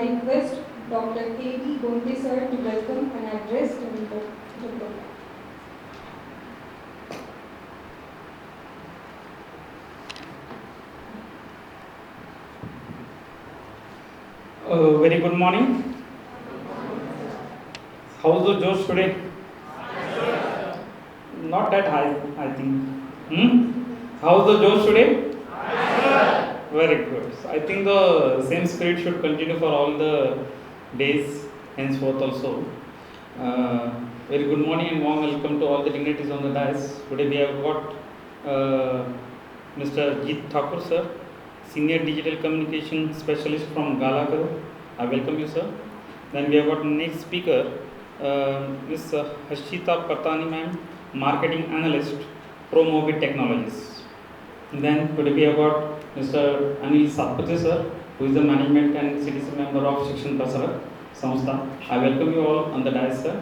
request Dr. K.D. Gonte sir to welcome and address the program. Very good morning. How's the Josh today? Not that high, I think. How's the Josh today? Very good. So I think the same spirit should continue for all the days henceforth also. Very good morning and warm welcome to all the dignitaries on the dais. Today we have got Mr. Jeet Thakkar sir, Senior Digital Communication Specialist from Galakar. I welcome you, sir. Then we have got next speaker, Ms. Harshita Partani ma'am, Marketing Analyst, ProMobit Technologies. And then today we have got Mr. Anil Satpathy sir, who is the Management and Citizen Member of Shikshan Prasarak Samstha. I welcome you all on the dais, sir,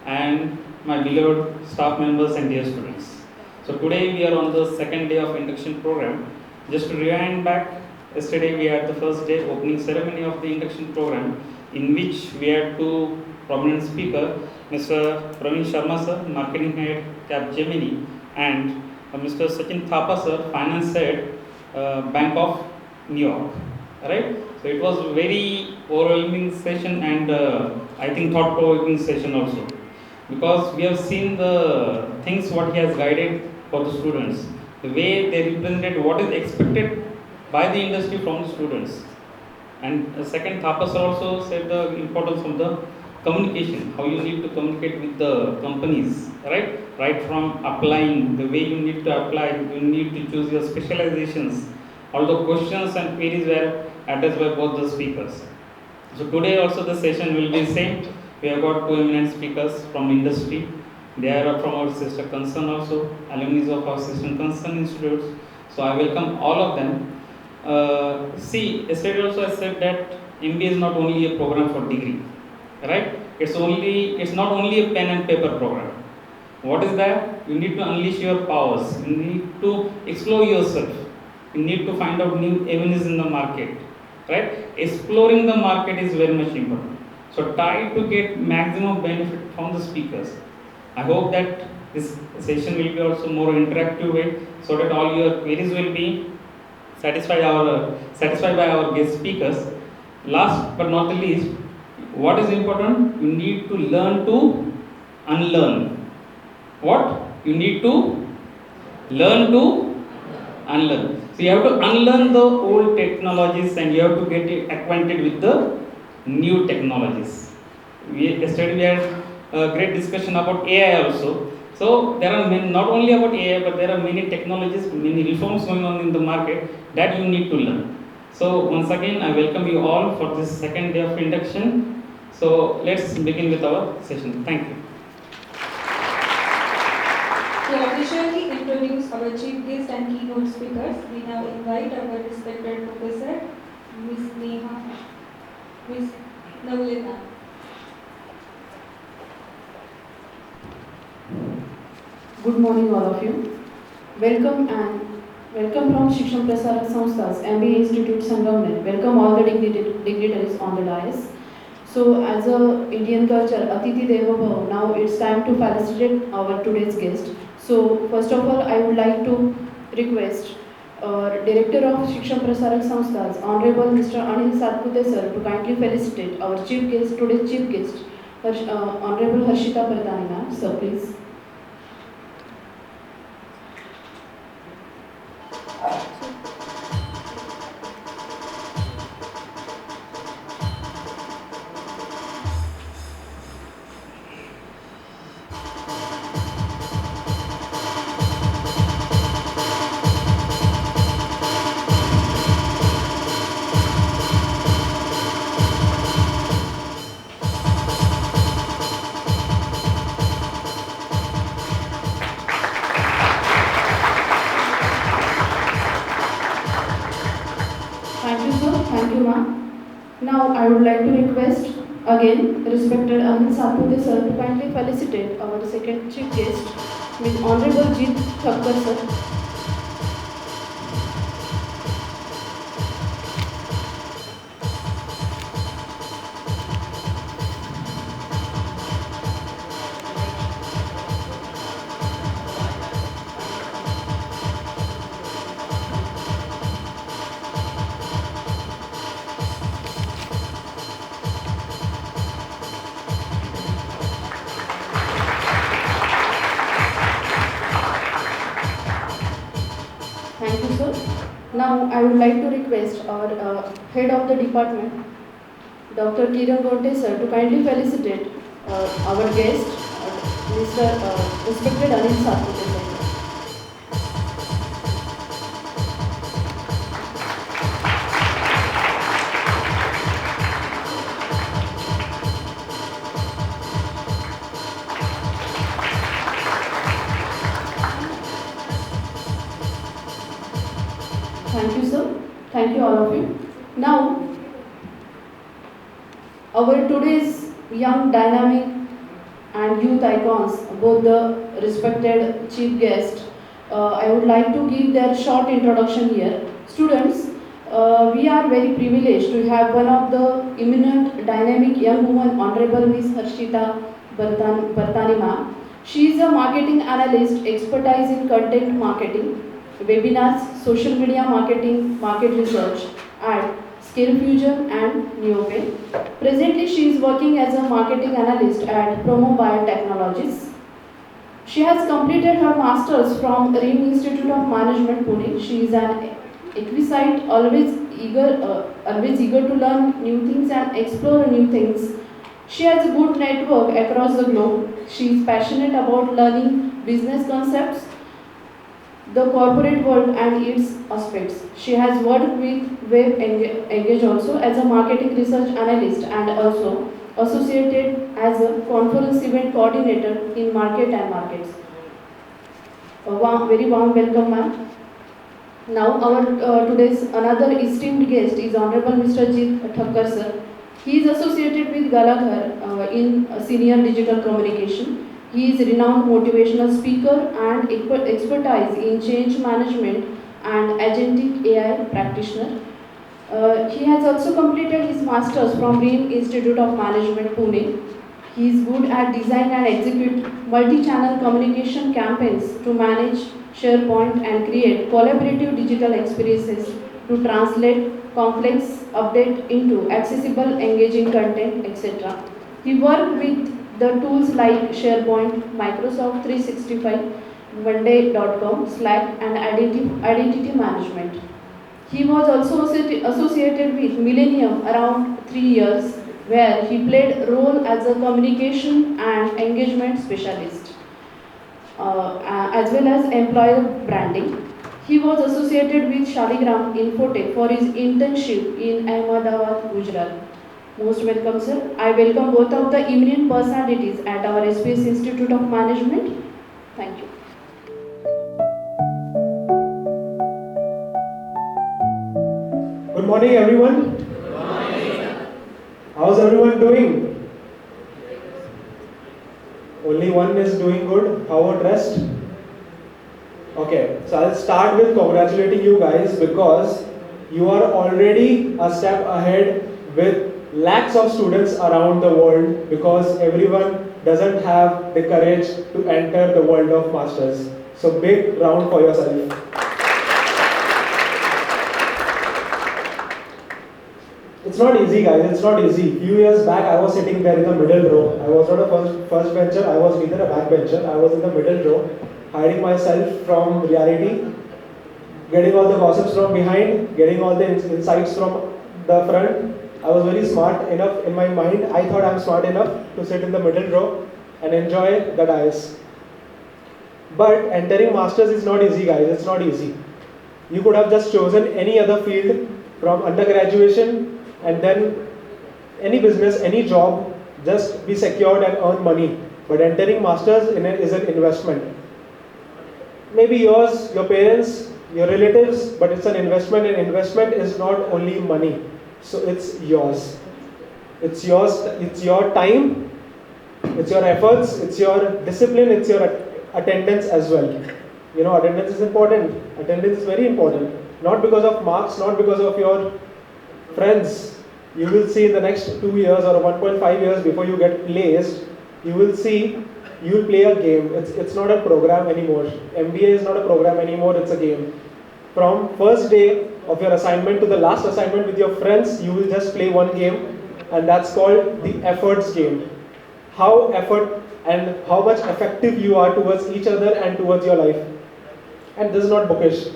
and my beloved staff members and dear students. So today we are on the second day of induction program. Just to rewind back, yesterday we had the first day opening ceremony of the induction program, in which we had two prominent speakers, Mr. Praveen Sharma sir, Marketing Head, Capgemini, and Mr. Sachin Thapa sir, Finance Head, Bank of New York. Right? So it was a very overwhelming session and I think thought-provoking session also, because we have seen the things what he has guided for the students, the way they represented what is expected by the industry from the students. And second, Thapa sir also said the importance of the communication, how you need to communicate with the companies, right? Right from applying, the way you need to apply, you need to choose your specializations. All the questions and queries were addressed by both the speakers. So today also the session will be same. We have got two eminent speakers from industry. They are from our sister concern also, alumni of our sister concern institutes. So I welcome all of them. See, yesterday also I said that MBA is not only a program for degree, right? It's not only a pen and paper program. What is that? You need to unleash your powers. You need to explore yourself. You need to find out new avenues in the market, right? Exploring the market is very much important. So try to get maximum benefit from the speakers. I hope that this session will be also more interactive way, so that all your queries will be satisfied by our guest speakers. Last but not the least, what is important? You need to learn to unlearn. What? You need to learn to unlearn. So you have to unlearn the old technologies and you have to get acquainted with the new technologies. Yesterday we had a great discussion about AI also. So there are many, not only about AI, but there are many technologies, many reforms going on in the market that you need to learn. So once again, I welcome you all for this second day of induction. So let's begin with our session. Thank you. To officially introduce our chief guest and keynote speakers, we now invite our respected professor, Ms. Navlina. Good morning, all of you. Welcome from Shikshan Prasarak Samstha's MBA Institute Sangamner. Welcome all the dignitaries on the dais. So, as a Indian culture, Atithi Deva Bhava, now it's time to felicitate our today's guest. So, first of all, I would like to request Director of Shikshan Prasarak Samstha's Honorable Mr. Anil Satpathy sir to kindly felicitate our today's chief guest, Honorable Harshita Partani ma'am. Sir, please. Now I would like to request again respected Anil Satpathy sir to kindly felicitate our second chief guest, Ms. Honorable Jeet Thakkar sir. sir. Now I would like to request our head of the department, Dr. Kiran Gonte sir, to kindly felicitate our guest, Mr. Respected Anil Satpute sir. Thank you, sir. Thank you, all of you. Now, our today's young, dynamic, and youth icons, both the respected chief guest, I would like to give their short introduction here. Students, we are very privileged to have one of the eminent, dynamic young woman, Honorable Miss Harshita Partani ma'am. She is a marketing analyst, expertise in content marketing, webinars, social media marketing, market research at Scale Fusion and Neopay. Presently, she is working as a marketing analyst at Promo Biotechnologies. She has completed her masters from RIM Institute of Management, Pune. She is an exquisite, always eager to learn new things and explore new things. She has a good network across the globe. She is passionate about learning business concepts, the corporate world and its aspects. She has worked with Web Engage also as a marketing research analyst and also associated as a conference event coordinator in market and markets. Very warm welcome, ma'am. Now our today's another esteemed guest is Honorable Mr. Jeet Thakkar sir. He is associated with Galakar in senior digital communication. He is a renowned motivational speaker and expertise in change management and agentic AI practitioner. He has also completed his masters from RIM Institute of Management, Pune. He is good at design and execute multi-channel communication campaigns to manage SharePoint and create collaborative digital experiences to translate complex update into accessible, engaging content, etc. He worked with the tools like SharePoint, Microsoft 365, Monday.com, Slack, and identity management. He was also associated with Millennium around 3 years, where he played a role as a communication and engagement specialist, as well as employer branding. He was associated with Shaligram Infotech for his internship in Ahmedabad, Gujarat. Most welcome, sir. I welcome both of the eminent personalities at our SPS Institute of Management. Thank you. Good morning, everyone. Good morning. How's everyone doing? Only one is doing good. How about rest? Okay, so I'll start with congratulating you guys because you are already a step ahead with lakhs of students around the world because everyone doesn't have the courage to enter the world of masters. So big round for yourself. It's not easy, guys. It's not easy. Few years back, I was sitting there in the middle row. I was not a first bencher. I was neither a back bencher. I was in the middle row, hiding myself from reality, getting all the gossips from behind, getting all the insights from the front. I was very smart enough in my mind. I thought I'm smart enough to sit in the middle row and enjoy the dais. But entering masters is not easy, guys. It's not easy. You could have just chosen any other field from undergraduation and then any business, any job, just be secured and earn money. But entering masters is an investment. Maybe yours, your parents, your relatives, but it's an investment, and investment is not only money. So it's yours. It's yours, it's your time, it's your efforts, it's your discipline, it's your attendance as well. You know, attendance is important. Attendance is very important. Not because of marks, not because of your friends. You will see in the next 2 years or 1.5 years before you get placed, you will see, you will play a game. It's not a program anymore. MBA is not a program anymore, it's a game. From first day of your assignment to the last assignment with your friends, you will just play one game, and that's called the efforts game. How effort and how much effective you are towards each other and towards your life. And this is not bookish.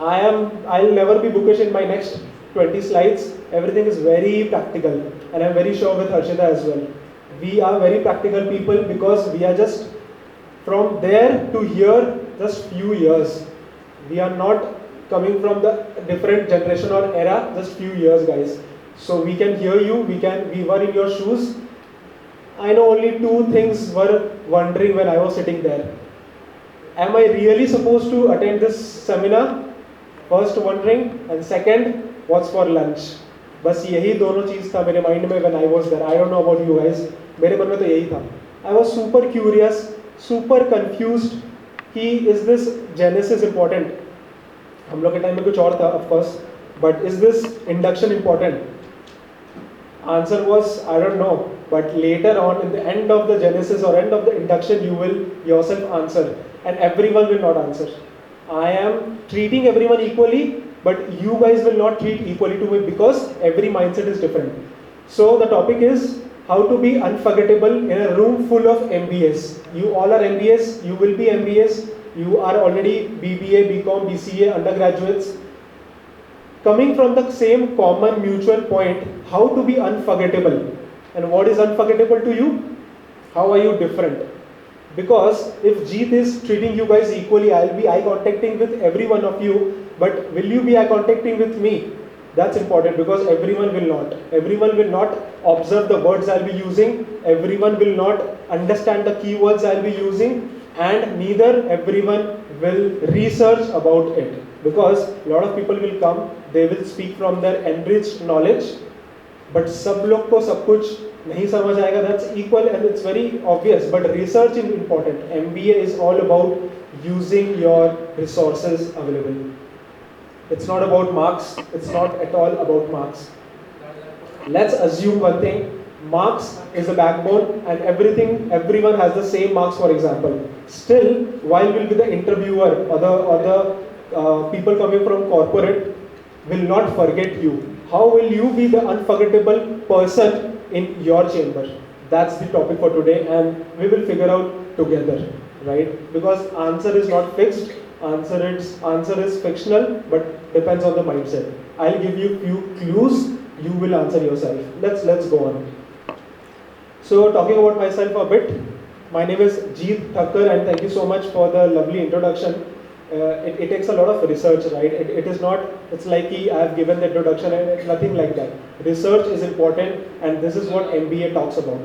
I'll never be bookish in my next 20 slides. Everything is very practical, and I'm very sure with Harshita as well. We are very practical people because we are just from there to here, just few years. We are not coming from the different generation or era, just few years, guys. So we can hear you, we were in your shoes. I know only two things were wondering when I was sitting there. Am I really supposed to attend this seminar? First wondering, and second, what's for lunch? बस यही दोनों चीज़ था मेरे mind में when I was there. I don't know about you guys. मेरे मन में तो यही था. I was super curious, super confused कि is this Genesis important? हम लोग के टाइम में कुछ और था, of course. But is this induction important? Answer was I don't know. But later on, in the end of the Genesis or end of the induction, you will yourself answer, and everyone will not answer. I am treating everyone equally, but you guys will not treat equally to me because every mindset is different. So the topic is how to be unforgettable in a room full of MBAs. You all are MBAs, you will be MBAs, you are already BBA, BCom, BCA undergraduates. Coming from the same common mutual point, how to be unforgettable. And what is unforgettable to you? How are you different? Because if Jeet is treating you guys equally, I'll be eye contacting with every one of you, but will you be eye contacting with me? That's important because everyone will not. Everyone will not observe the words I'll be using, everyone will not understand the keywords I'll be using, and neither everyone will research about it. Because a lot of people will come, they will speak from their enriched knowledge, but सब लोग को सब कुछ नहीं समझ आएगा. That's equal and it's very obvious, but research is important. MBA is all about using your resources available. It's not about marks, it's not at all about marks. Let's assume one thing, marks is the backbone and everyone has the same marks, for example. Still, while will be the interviewer or the people coming from corporate will not forget you. How will you be the unforgettable person in your chamber? That's the topic for today, and we will figure out together, right? Because answer is not fixed, answer is fictional, but depends on the mindset. I'll give you few clues, you will answer yourself. Let's go on. So talking about myself a bit, my name is Jeet, Thakkar, and thank you so much for the lovely introduction. It takes a lot of research, right? It is not, it's like I have given the introduction and nothing like that. Research is important, and this is what MBA talks about.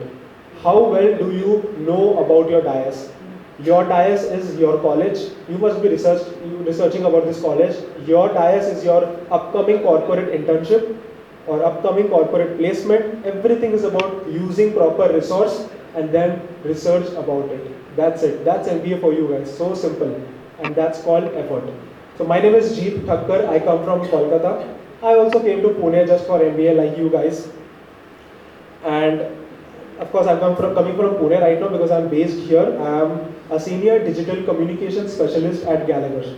How well do you know about your dais? Your dais is your college. You must be researching about this college. Your dais is your upcoming corporate internship or upcoming corporate placement. Everything is about using proper resource and then research about it. That's it. That's MBA for you guys. So simple. And that's called effort. So my name is Jeet Thakkar. I come from Kolkata. I also came to Pune just for MBA like you guys. And of course I'm coming from Pune right now because I'm based here. I am a senior digital communication specialist at Gallagher.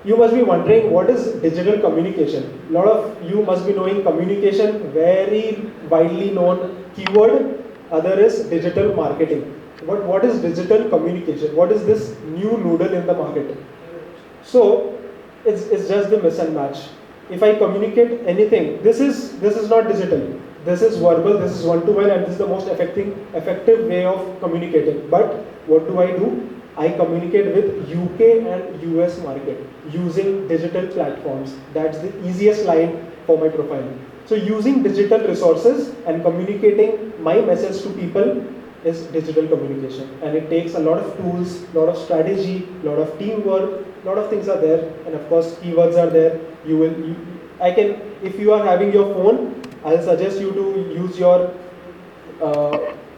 You must be wondering what is digital communication. A lot of you must be knowing communication, very widely known keyword. Other is digital marketing. What is digital communication? What is this new noodle in the market? So it's just the miss and match. If I communicate anything, this is not digital. This is verbal, this is one-to-one, and this is the most effective way of communicating. But what do? I communicate with UK and US market using digital platforms. That's the easiest line for my profile. So using digital resources and communicating my message to people is digital communication, and it takes a lot of tools, a lot of strategy, a lot of teamwork, a lot of things are there, and of course keywords are there. If you are having your phone, I'll suggest you to use your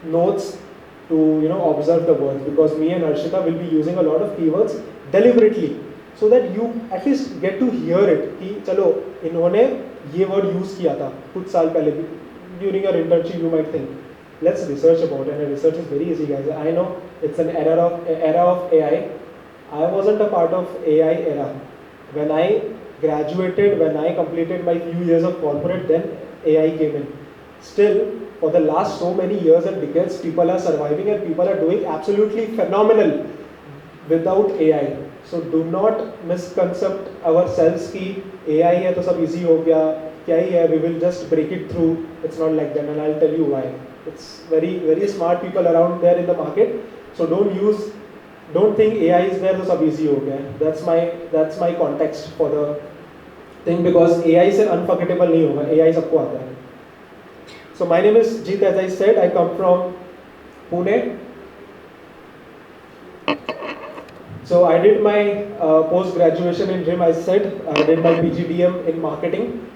notes to observe the words, because me and Harshita will be using a lot of keywords deliberately, so that you at least get to hear it. कि चलो इन्होंने ये word use किया था कुछ साल पहले भी. During your internship, you might think, let's research about it, and research is very easy, guys. I know it's an era of AI. I wasn't a part of AI era. When I graduated, when I completed my few years of corporate, then AI came in. Still, for the last so many years and decades, people are surviving and people are doing absolutely phenomenal. without AI. So do not misconcept ourselves कि AI है तो सब easy हो गया, क्या ही है, we will just break it through. It's not like that, and I'll tell you why. It's very smart people around there in the market. So don't think AI is there तो सब easy हो गया. That's my context for the thing, because AI से unforgettable नहीं होगा, AI सबको आता है. So my name is Jeet, as I said, I come from Pune. So I did my post-graduation in RIM, I said. I did my PGDM in marketing.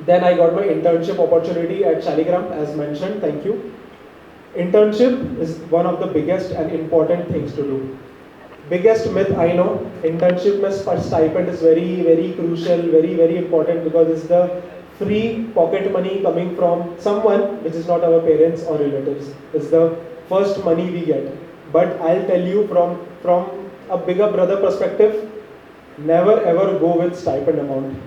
Then I got my internship opportunity at Shaligram, as mentioned, thank you. Internship is one of the biggest and important things to do. Biggest myth I know, internship में stipend is very crucial, very important, because it's the free pocket money coming from someone which is not our parents or relatives. It's the first money we get. But I'll tell you from a bigger brother perspective, never ever go with stipend amount.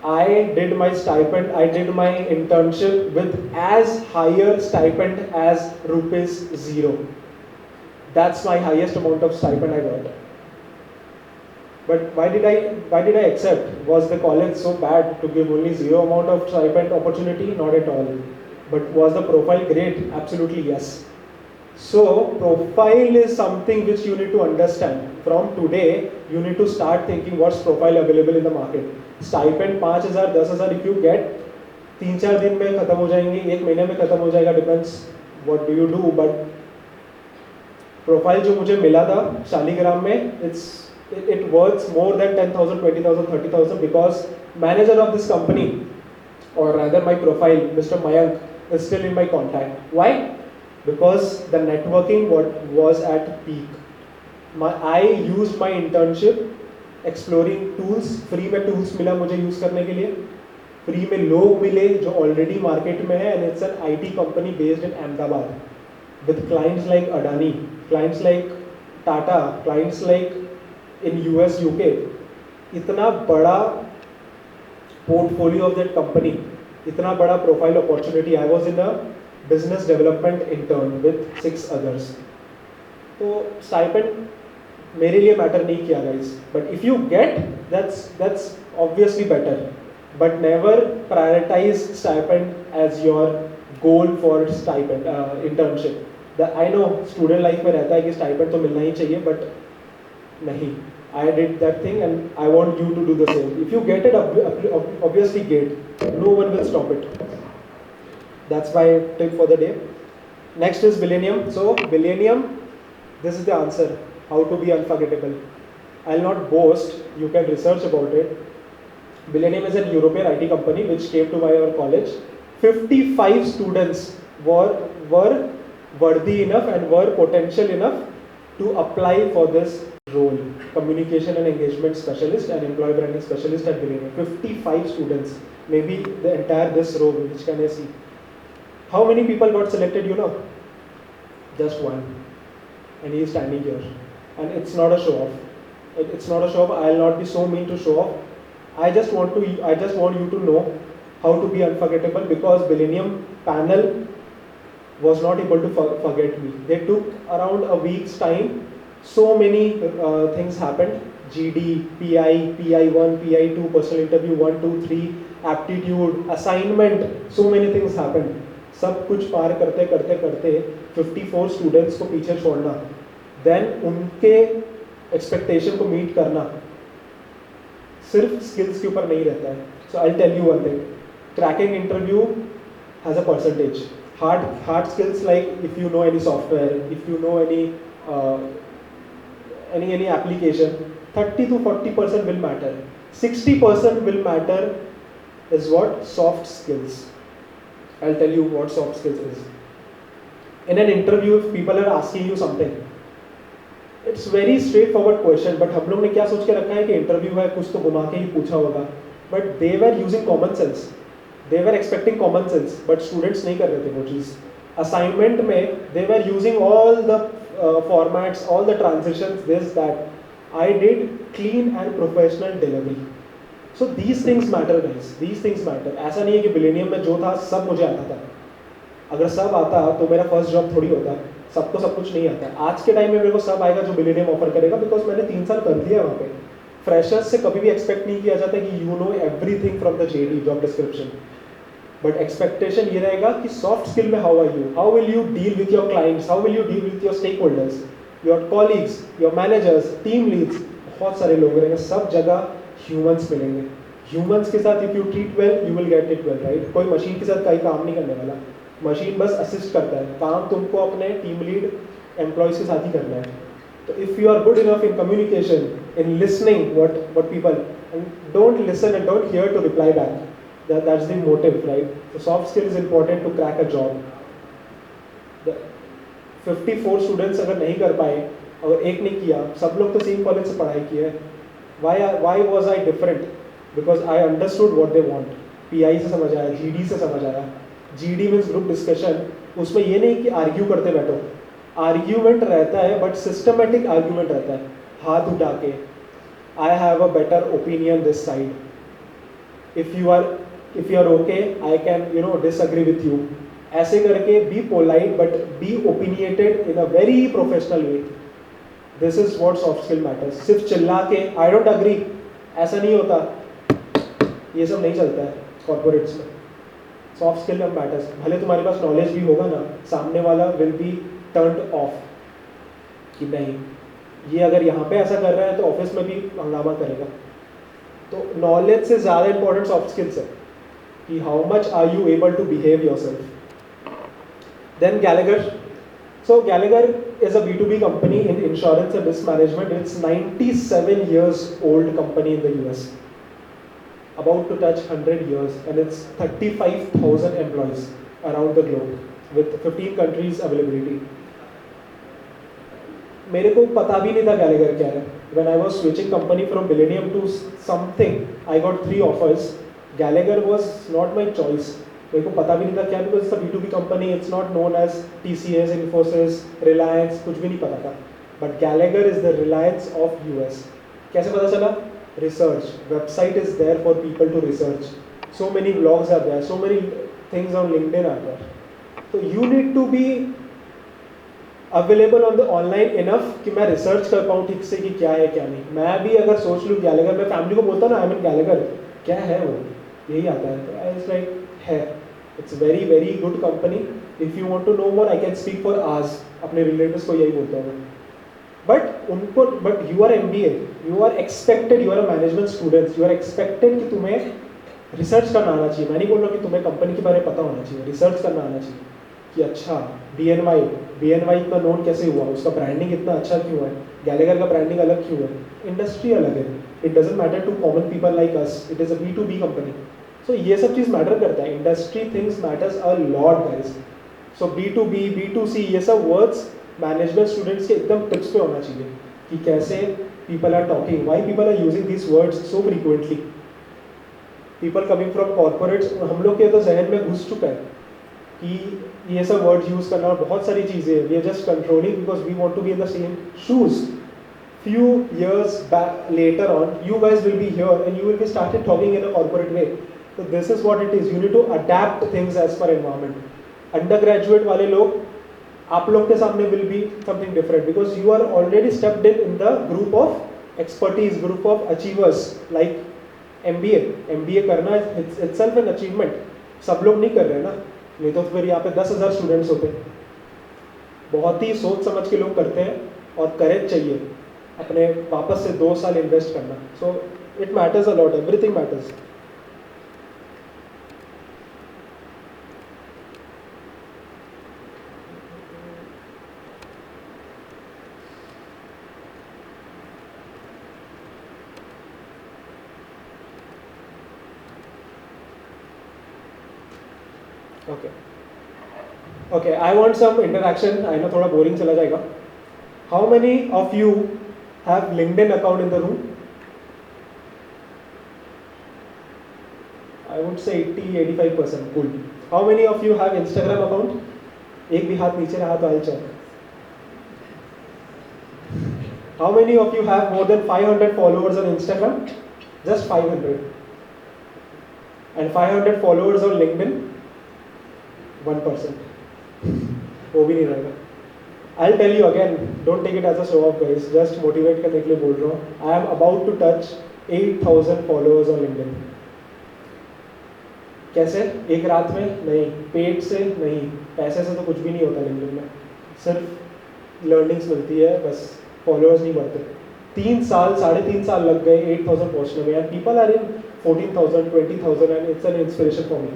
I did my internship with as higher stipend as ₹0. That's my highest amount of stipend I got. But why did I accept? Was the college so bad to give only zero amount of stipend opportunity? Not at all. But was the profile great? Absolutely yes. So profile is something which you need to understand. From today, you need to start thinking what's profile available in the market. Stipend 5,000, 10,000 if you get, 3-4 दिन में खत्म हो जाएंगे, 1 महीने में खत्म हो जाएगा, depends what do you do. But profile जो मुझे मिला था शालीग्राम में, it worth more than 10,000, 20,000, 30,000, because manager of this company, or rather my profile, Mr. Mayank, is still in my contact. Why? Because the networking was at peak. I used my internship exploring tools. Free में tools मिला मुझे use करने के लिए, free में लोग मिले जो ऑलरेडी मार्केट में है, and it's an IT company based in Ahmedabad with clients like Adani, clients like Tata, clients like in US, UK. इतना बड़ा portfolio of that company, इतना बड़ा profile opportunity. I was in a business development intern with 6 others. तो stipend मेरे लिए matter नहीं किया guys, but if you get, that's obviously better, but never prioritize stipend as your goal for stipend internship. I know student life में रहता है कि stipend तो मिलना ही चाहिए, but नहीं. I did that thing and I want you to do the same. If you get it, obviously get. No one will stop it. That's my tip for the day. Next is Millennium. So Millennium, this is the answer. How to be unforgettable. I'll not boast. You can research about it. Millennium is a European IT company which came to our college. 55 students were worthy enough and were potential enough to apply for this role, communication and engagement specialist and employee branding specialist at Millennium. 55 students, maybe the entire this row, which can I see? How many people got selected, you know? Just one. And he is standing here. And it's not a show off. It's not a show off. I'll not be so mean to show off. I just want you to know how to be unforgettable, because Millennium panel was not able to forget me. They took around a week's time. So many things happened. GD, PI, PI1, PI2, personal interview 1, 2, 3, aptitude, assignment. So many things happened. सब कुछ पार करते करते करते 54 students को पीछे छोड़ना, then उनके expectation को मीट करना सिर्फ स्किल्स के ऊपर नहीं रहता है. So I tell you one thing, cracking interview has a percentage. Hard skills like if you know any software, if you know any application, 30 to 40% will matter. 60% will matter is what? Soft skills. I'll tell you what soft skills is. In an interview, if people are asking you something, it's very straightforward question, but हम लोग ने क्या सोच के रखा है कि interview है, कुछ तो घुमा के ही पूछा होगा. But they were using common sense. They were expecting common sense, but students नहीं कर रहे थे वो चीज़. Assignment में they were using all the formats, all the transitions, this, that. I did clean and professional delivery. So these things matter guys, these things matter. ऐसा नहीं है कि Millennium में जो था सब मुझे आता था. अगर सब आता तो मेरा फर्स्ट जॉब थोड़ी होता. सबको सब कुछ नहीं आता है. आज के टाइम में मेरे को सब आएगा जो मिलेनियम ऑफर करेगा, बिकॉज मैंने 3 साल कर दिया वहाँ पे. फ्रेशर्स से कभी भी एक्सपेक्ट नहीं किया जाता कि you know everything from the JD job description. But expectation ये रहेगा कि सॉफ्ट स्किल में how are you, how will you deal with your clients, how will you deal with your stakeholders, your colleagues, your managers, team leads. बहुत सारे लोग रहेंगे, सब जगह ह्यूमंस मिलेंगे. ह्यूमंस के साथ if you treat well you will get it well, right. कोई मशीन के साथ कहीं काम नहीं करने वाला. मशीन बस असिस्ट करता है, काम तुमको अपने टीम लीड एम्प्लॉयज के साथ ही करना है. तो if you are good enough in communication, in listening what people, and don't listen and don't hear to reply back, that's the motive, right. So soft skill is important to crack a job. The 54 students अगर नहीं कर पाए और एक ने किया, सब लोग तो सेम कॉलेज से पढ़ाई की है. why was I different? Because I understood what they want. PI से समझ आया, GD से समझ आया. GD means group discussion. उसमें ये नहीं कि आर्ग्यू करते बैठो, आर्ग्यूमेंट रहता है बट सिस्टमेटिक आर्ग्यूमेंट रहता है. हाथ उठा के I have a better opinion this side, if you are okay I can disagree with you. ऐसे करके be polite but be opinionated in a very professional way. This is what soft skill matters. सिर्फ चिल्ला के I don't agree ऐसा नहीं होता, ये सब नहीं चलता है कॉर्पोरेट्स में. Soft skill matters. भले तुम्हारे पास नॉलेज भी होगा ना, सामने वाला विल बी टर्न्ड ऑफ कि नहीं, ये अगर यहाँ पे ऐसा कर रहा है तो ऑफिस में भी हंगामा करेगा. तो नॉलेज से ज़्यादा इंपॉर्टेंट सॉफ्ट स्किल्स है कि how much are you able to behave yourself. Then Gallagher. So Gallagher is a B2B company in insurance and risk management. It's 97 years old company in the US, about to touch 100 years, and it's 35,000 employees around the globe with 15 countries availability. मेरे को पता भी नहीं था Gallagher क्या है. When I was switching company from Millennium to something, I got 3 offers. Gallagher was not my choice. मेरे को पता भी नहीं था क्या, because it's a B2B company, it's not known as TCS, Infosys, Reliance, कुछ भी नहीं पता था. But Gallagher is the Reliance of US. कैसे पता चला? Research. Website is there for people to research. So many blogs are there, so many things on LinkedIn are there. तो you need to be available on the online enough कि मैं research कर पाऊँ ठीक से कि क्या है क्या नहीं. मैं भी अगर सोच लूँ गैलेगर, मैं फैमिली को बोलता ना आई मीन गैलेगर, क्या है वो, यही आता है. तो आई वाज लाइक है, it's very very good company. If you want to know more I can speak for hours. अपने रिलेटिव्स को यही बोलता हूँ. But you are MBA, you are expected, you are a management students, you are expected कि तुम्हें research करना आना चाहिए. मैं नहीं बोल रहा कि तुम्हें कंपनी के बारे में पता होना चाहिए, रिसर्च करना आना चाहिए कि अच्छा BNY इतना नोन कैसे हुआ, उसका ब्रांडिंग इतना अच्छा क्यों है, गैलेगर का ब्रांडिंग अलग क्यों है, इंडस्ट्री अलग है. It doesn't matter to common people like us, it is a B2B company. सो ये सब चीज़ मैटर करता है. Industry things matters a lot guys. So B2B, B2C, ये सब वर्ड्स मैनेजमेंट स्टूडेंट्स के एकदम टिप्स पे होना चाहिए कि कैसे people are talking, why people are using this words so frequently. People coming from corporates, हम लोग के तो जहन में घुस चुका है कि ये सब वर्ड्स यूज़ करना और बहुत सारी चीज़ें, we are just controlling because we want to be in the same shoes. Few years back later on, you guys will be here and you will be started talking in a corporate way. So this is what it is. You need to adapt things as per environment. Undergraduate वाले लोग, आप लोग के सामने will be something different because you are already stepped in the group of expertise, group of achievers like MBA. MBA करना it's itself an achievement. सब लोग नहीं कर रहे हैं ना, नहीं तो फिर यहाँ पे 10,000 स्टूडेंट्स होते. बहुत ही सोच समझ के लोग करते हैं और करेज चाहिए अपने वापस से 2 साल इन्वेस्ट करना. So it matters a lot, everything matters. Okay, I want some interaction. I know थोड़ा बोरिंग चला जाएगा. How many of you have LinkedIn account in the room? I would say 80-85%. Cool. How many of you have Instagram account? एक भी हाथ नीचे रहा तो I'll check. How many of you have more than 500 followers on Instagram? Just 500. And 500 followers on LinkedIn? 1%. वो भी नहीं रहेगा. I'll tell you again, don't take it as a show off guys, just motivate करने के लिए बोल रहा हूँ. I am about to touch 8,000 followers on LinkedIn. कैसे? एक रात में? नहीं. पेट से नहीं. पैसे से तो कुछ भी नहीं होता LinkedIn में. सिर्फ लर्निंग्स मिलती है, बस फॉलोअर्स नहीं बढ़ते. 3 साल, 3.5 साल लग गए 8,000 पहुँचने में, and people are in 14,000, 20,000 and it's an inspiration for me.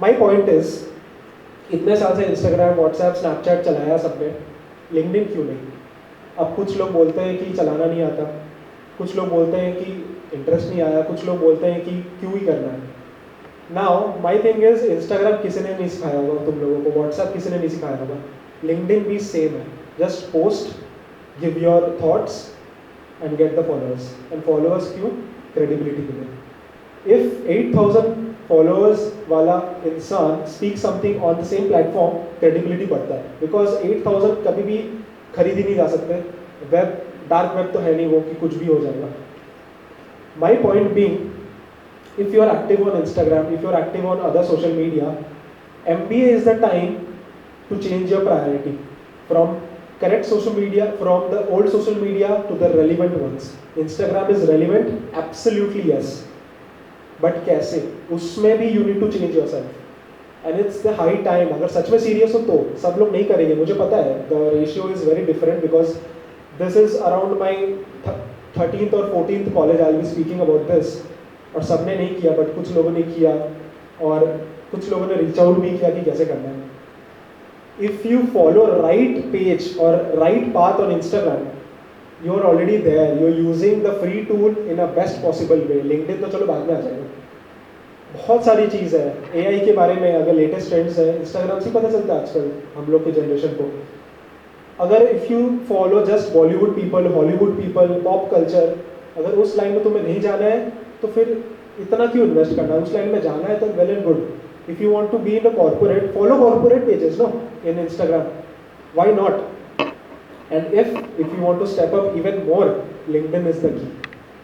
My point is, इतने साल से इंस्टाग्राम, व्हाट्सएप, स्नैपचैट चलाया सबने, लिंक्डइन क्यों नहीं? अब कुछ लोग बोलते हैं कि चलाना नहीं आता, कुछ लोग बोलते हैं कि इंटरेस्ट नहीं आया, कुछ लोग बोलते हैं कि क्यों ही करना है. Now my thing is, Instagram किसी ने नहीं सिखाया होगा तुम लोगों को, व्हाट्सएप किसी ने नहीं सिखाया होगा, लिंक्डइन भी सेम है. Just post, give your thoughts and get the followers. And followers क्यों? क्रेडिबिलिटी के लिए. If 8,000 followers वाला इंसान speak something on the same platform, credibility बढ़ता है. Because 8,000 कभी भी खरीद ही नहीं जा सकते. वेब, डार्क वेब तो है नहीं वो कि कुछ भी हो जाएगा. My point being, if you are active on Instagram, if you are active on other social media, MBA is the time to change your priority from correct social media, from the old social media to the relevant ones. Instagram is relevant, absolutely yes. But कैसे? उसमें भी you need to change yourself and it's the high time. अगर सच में serious हो तो सब लोग नहीं करेंगे, मुझे पता है. The ratio is very different because this is around my 13th और 14th college I will be speaking about this. और सबने नहीं किया, बट कुछ लोगों ने किया और कुछ लोगों ने रीच आउट भी किया कि कैसे करना है. If you follow right page और right path on Instagram, you are already there, you are using the free tool in a best possible way. LinkedIn तो चलो बाद में आ जाएगा. बहुत सारी चीज़ है AI के बारे में. अगर लेटेस्ट ट्रेंड्स है इंस्टाग्राम से पता चलता है आजकल हम लोग की जनरेशन को. अगर if you follow just Bollywood people, Hollywood people, pop culture, अगर उस लाइन में तुम्हें नहीं जाना है तो फिर इतना क्यों इन्वेस्ट करना है? उस लाइन में जाना है तो well and good. If you want to be in a corporate, follow corporate pages no in Instagram, why not? And if you want to step up even more, LinkedIn is the key.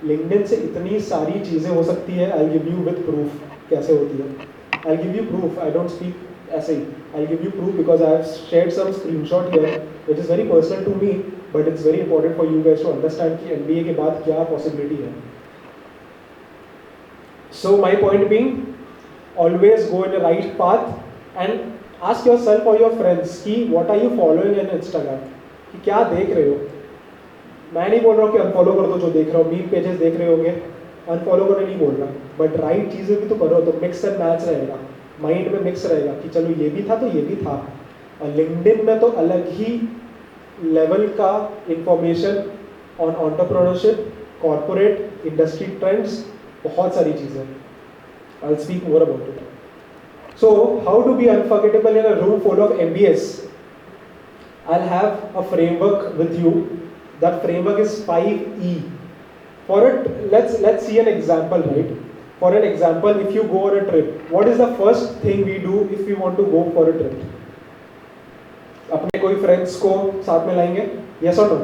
LinkedIn से इतनी सारी चीज़ें हो सकती है. I'll give you with proof कैसे होती है. I'll give you proof. I don't speak ऐसे ही. I'll give you proof because I have shared some screenshot here, which is very personal to me, but it's very important for you guys to understand कि MBA के बाद क्या possibility है. So my point being, always go in the right path and ask yourself or your friends कि what are you following in Instagram? कि क्या देख रहे हो. मैं नहीं बोल रहा हूँ कि अनफॉलो कर दो जो देख रहा हो. मीम पेजेस देख रहे होंगे, अनफॉलो करने नहीं बोल रहा, बट राइट चीज़ें भी तो करो तो मिक्स एंड मैच रहेगा. माइंड में मिक्स रहेगा कि चलो ये भी था तो ये भी था. और लिंक्डइन में तो अलग ही लेवल का information on entrepreneurship, corporate, industry trends, बहुत सारी चीज़ें. I will speak more about it. So how to be unforgettable in a room full of MBAs? I'll have a framework with you. That framework is 5E. For it, let's see an example, right? For an example, if you go on a trip, what is the first thing we do if we want to go for a trip? अपने कोई friends को साथ में लाएंगे? Yes or no?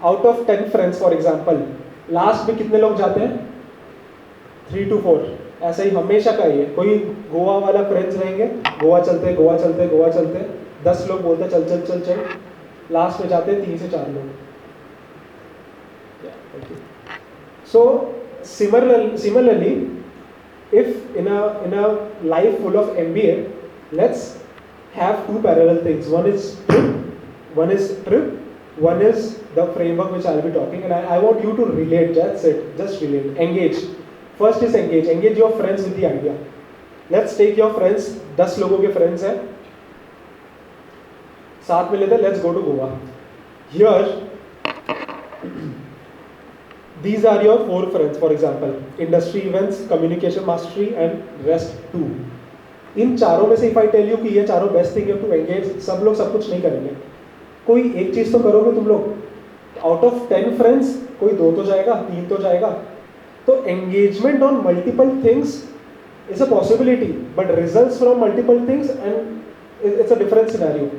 Out of 10 friends, for example, last में कितने लोग जाते हैं? 3 to 4. ऐसा ही हमेशा का ही है. कोई गोवा वाला फ्रेंड्स रहेंगे, गोवा चलते, गोवा चलते, गोवा चलते. 10 लोग बोलते चल चल चल चल, लास्ट में जाते हैं 3 से 4 लोग. So similarly, if in a life full of MBA, let's have two parallel things. One is trip, one is the framework which I'll be talking, and I want you to relate. That's it. Just relate. Engage. First is engage. Engage your friends with the idea. Let's take your friends. 10 लोगों के friends हैं. साथ में लेते, let's go to Goa. Here, these are your 4 friends, for example, industry events, communication mastery, and rest 2. इन चारों में से if I tell you कि ये चारों best thing है to engage, सब लोग सब कुछ नहीं करेंगे. कोई एक चीज़ तो करोगे तुम लोग. Out of 10 friends, कोई 2 तो जाएगा, 3 तो जाएगा. तो engagement on multiple things is a possibility, but results from multiple things and it's a different scenario.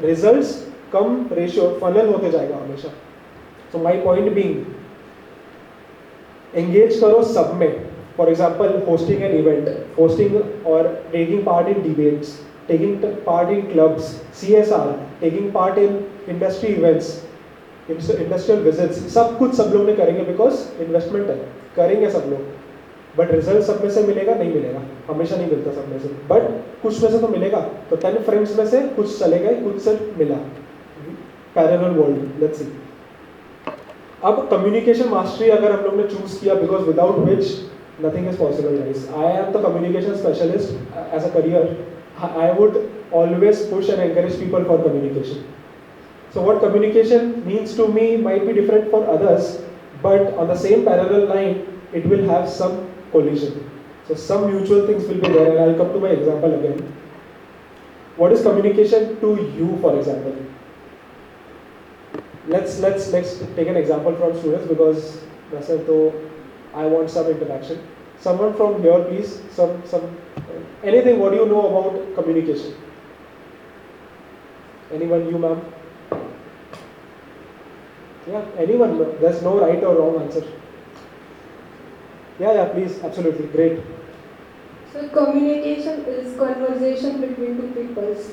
Results कम रेशियो फनल होते जाएगा हमेशा. So my point being, engage करो सब में. For example hosting an event, hosting और taking part in debates, taking part in clubs, CSR, taking part in industry events, industrial visits, सब कुछ सब लोग ने करेंगे because investment है, करेंगे सब लोग. बट रिजल्ट सब में से मिलेगा नहीं मिलेगा, हमेशा नहीं मिलता सब में से, बट कुछ में से तो मिलेगा. तो 10 फ्रेंड्स में से कुछ चले गए, कुछ से मिला. Parallel world, let's see. अब कम्युनिकेशन मास्टरी अगर हम लोग ने चूज किया, because without which nothing is possible guys. I am the communication specialist as a career. I would always push and encourage people for communication. So what communication means to me might be different for others, but on the same parallel line, it will have some collision. So some mutual things will be there, and I'll come to my example again. What is communication to you, for example? Let's take an example from students, because वैसे तो I want some interaction. Someone from here, please. Some anything. What do you know about communication? Anyone? You, ma'am? Yeah, anyone. There's no right or wrong answer. Yeah, please, absolutely, great. So communication is conversation between two peoples.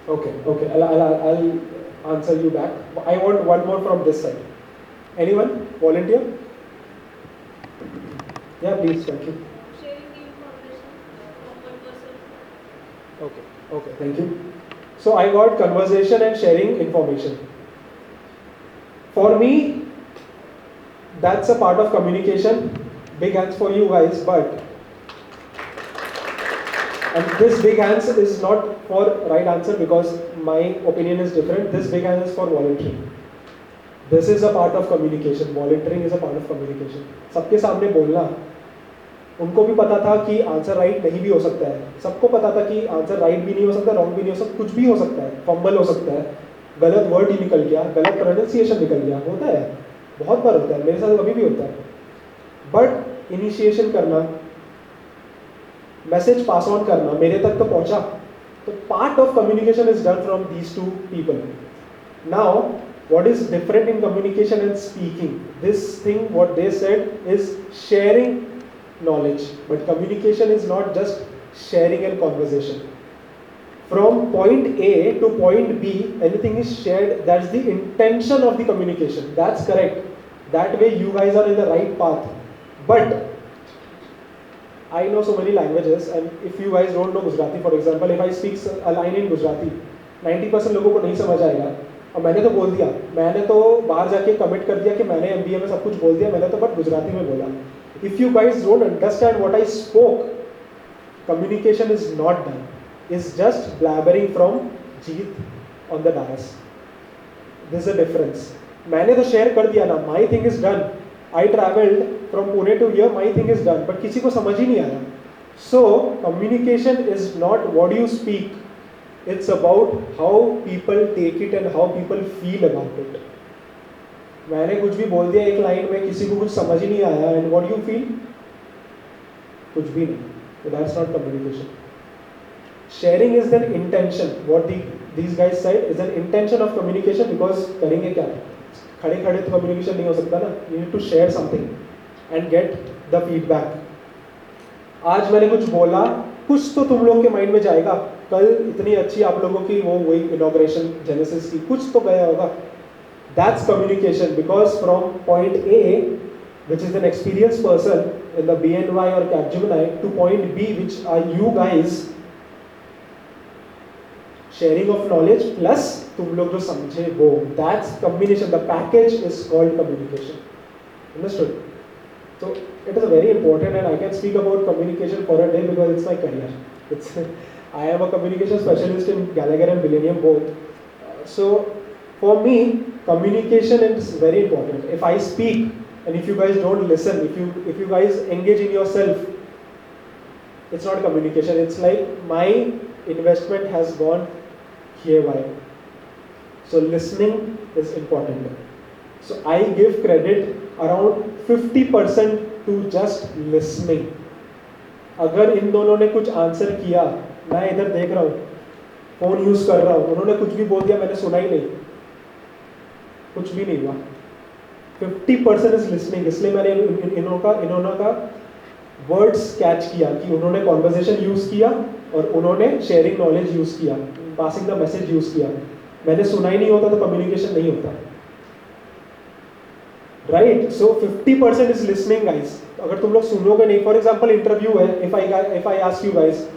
Okay. I'll answer you back. I want one more from this side. Anyone? Volunteer? Yeah, please, thank you. Sharing information from one person. Okay, thank you. So I got conversation and sharing information. For me, that's a part of communication. Big hands for you guys, but and this big hands is not for right answer, because my opinion is different. This big hand is for volunteering. This is a part of communication. Volunteering is a part of communication. सबके सामने बोलना. उनको भी पता था कि answer right नहीं भी हो सकता है. सबको पता था कि आंसर राइट भी नहीं हो सकता, रॉन्ग भी नहीं हो सकता, कुछ भी हो सकता है. फंबल हो सकता है, गलत वर्ड ही निकल गया, गलत प्रोनाउंसिएशन निकल गया. होता है, बहुत बार होता है, मेरे साथ अभी भी होता है. बट इनिशिएशन करना, मैसेज पास ऑन करना, मेरे तक तो पहुंचा. तो part of communication is done from these two people. Now what is different in communication and speaking? This thing what they said is sharing knowledge, but communication is not just sharing and conversation. From point A to point B, anything is shared. That's the intention of the communication. That's correct. That way you guys are in the right path. But I know so many languages, and if you guys don't know Gujarati, for example, if I speak a line in Gujarati, 90% लोगों को नहीं समझ आएगा. और मैंने तो बोल दिया, मैंने तो बाहर जाके कमिट कर दिया कि मैंने MBA में सब कुछ बोल दिया, मैंने तो बट गुजराती में बोला. If you guys don't understand what I spoke, communication is not done. It's just blabbering from Jeet on the dais. There's a difference. मैंने तो शेयर कर दिया ना, my thing is done. I traveled from Pune to here, my thing is done. But किसी को समझ ही नहीं आया. So communication is not what you speak. It's about how people take it and how people feel about it. मैंने कुछ भी बोल दिया एक लाइन में, किसी को कुछ समझ ही नहीं आया, and what do you feel? कुछ भी नहीं. So that's not communication. Sharing is an intention. What these guys said is an intention of communication, because करेंगे क्या? खड़े खड़े तो communication नहीं हो सकता ना. You need to share something and get the feedback. आज मैंने कुछ बोला, कुछ तो तुम लोग के माइंड में जाएगा. कल इतनी अच्छी आप लोगों की वो वही इनॉग्रेशन जेनेसिस की, कुछ तो गया होगा. That's communication, because from point A, which is an experienced person in the BNY or Capgemini, to point B, which are you guys, sharing of knowledge plus तुम लोग जो समझे वो, that's combination. The package is called communication. Understood? So it is very important, and I can speak about communication for a day because it's my career. I am a communication specialist in Gallagher and Millennium both. So for me, communication is very important. If I speak and if you guys don't listen, if you guys engage in yourself, it's not communication. It's like my investment has gone haywire. So listening is important. So I give credit around 50% to just listening. अगर इन दोनों ने कुछ answer किया, मैं इधर देख रहा हूँ, फोन यूज कर रहा हूँ, उन्होंने कुछ भी बोल दिया, मैंने सुना ही नहीं, कुछ भी नहीं हुआ. 50% इज लिसनिंग. इसलिए मैंने इन्होंने का वर्ड्स कैच किया कि उन्होंने कॉन्वर्सेशन यूज किया और उन्होंने शेयरिंग नॉलेज यूज़ किया, पासिंग द मैसेज यूज़ किया। मैंने सुना ही नहीं होता तो कम्युनिकेशन नहीं होता, right? So 50% is listening guys. अगर तुम लोग सुनोगे नहीं, फॉर एग्जाम्पल इंटरव्यू है, if I ask you guys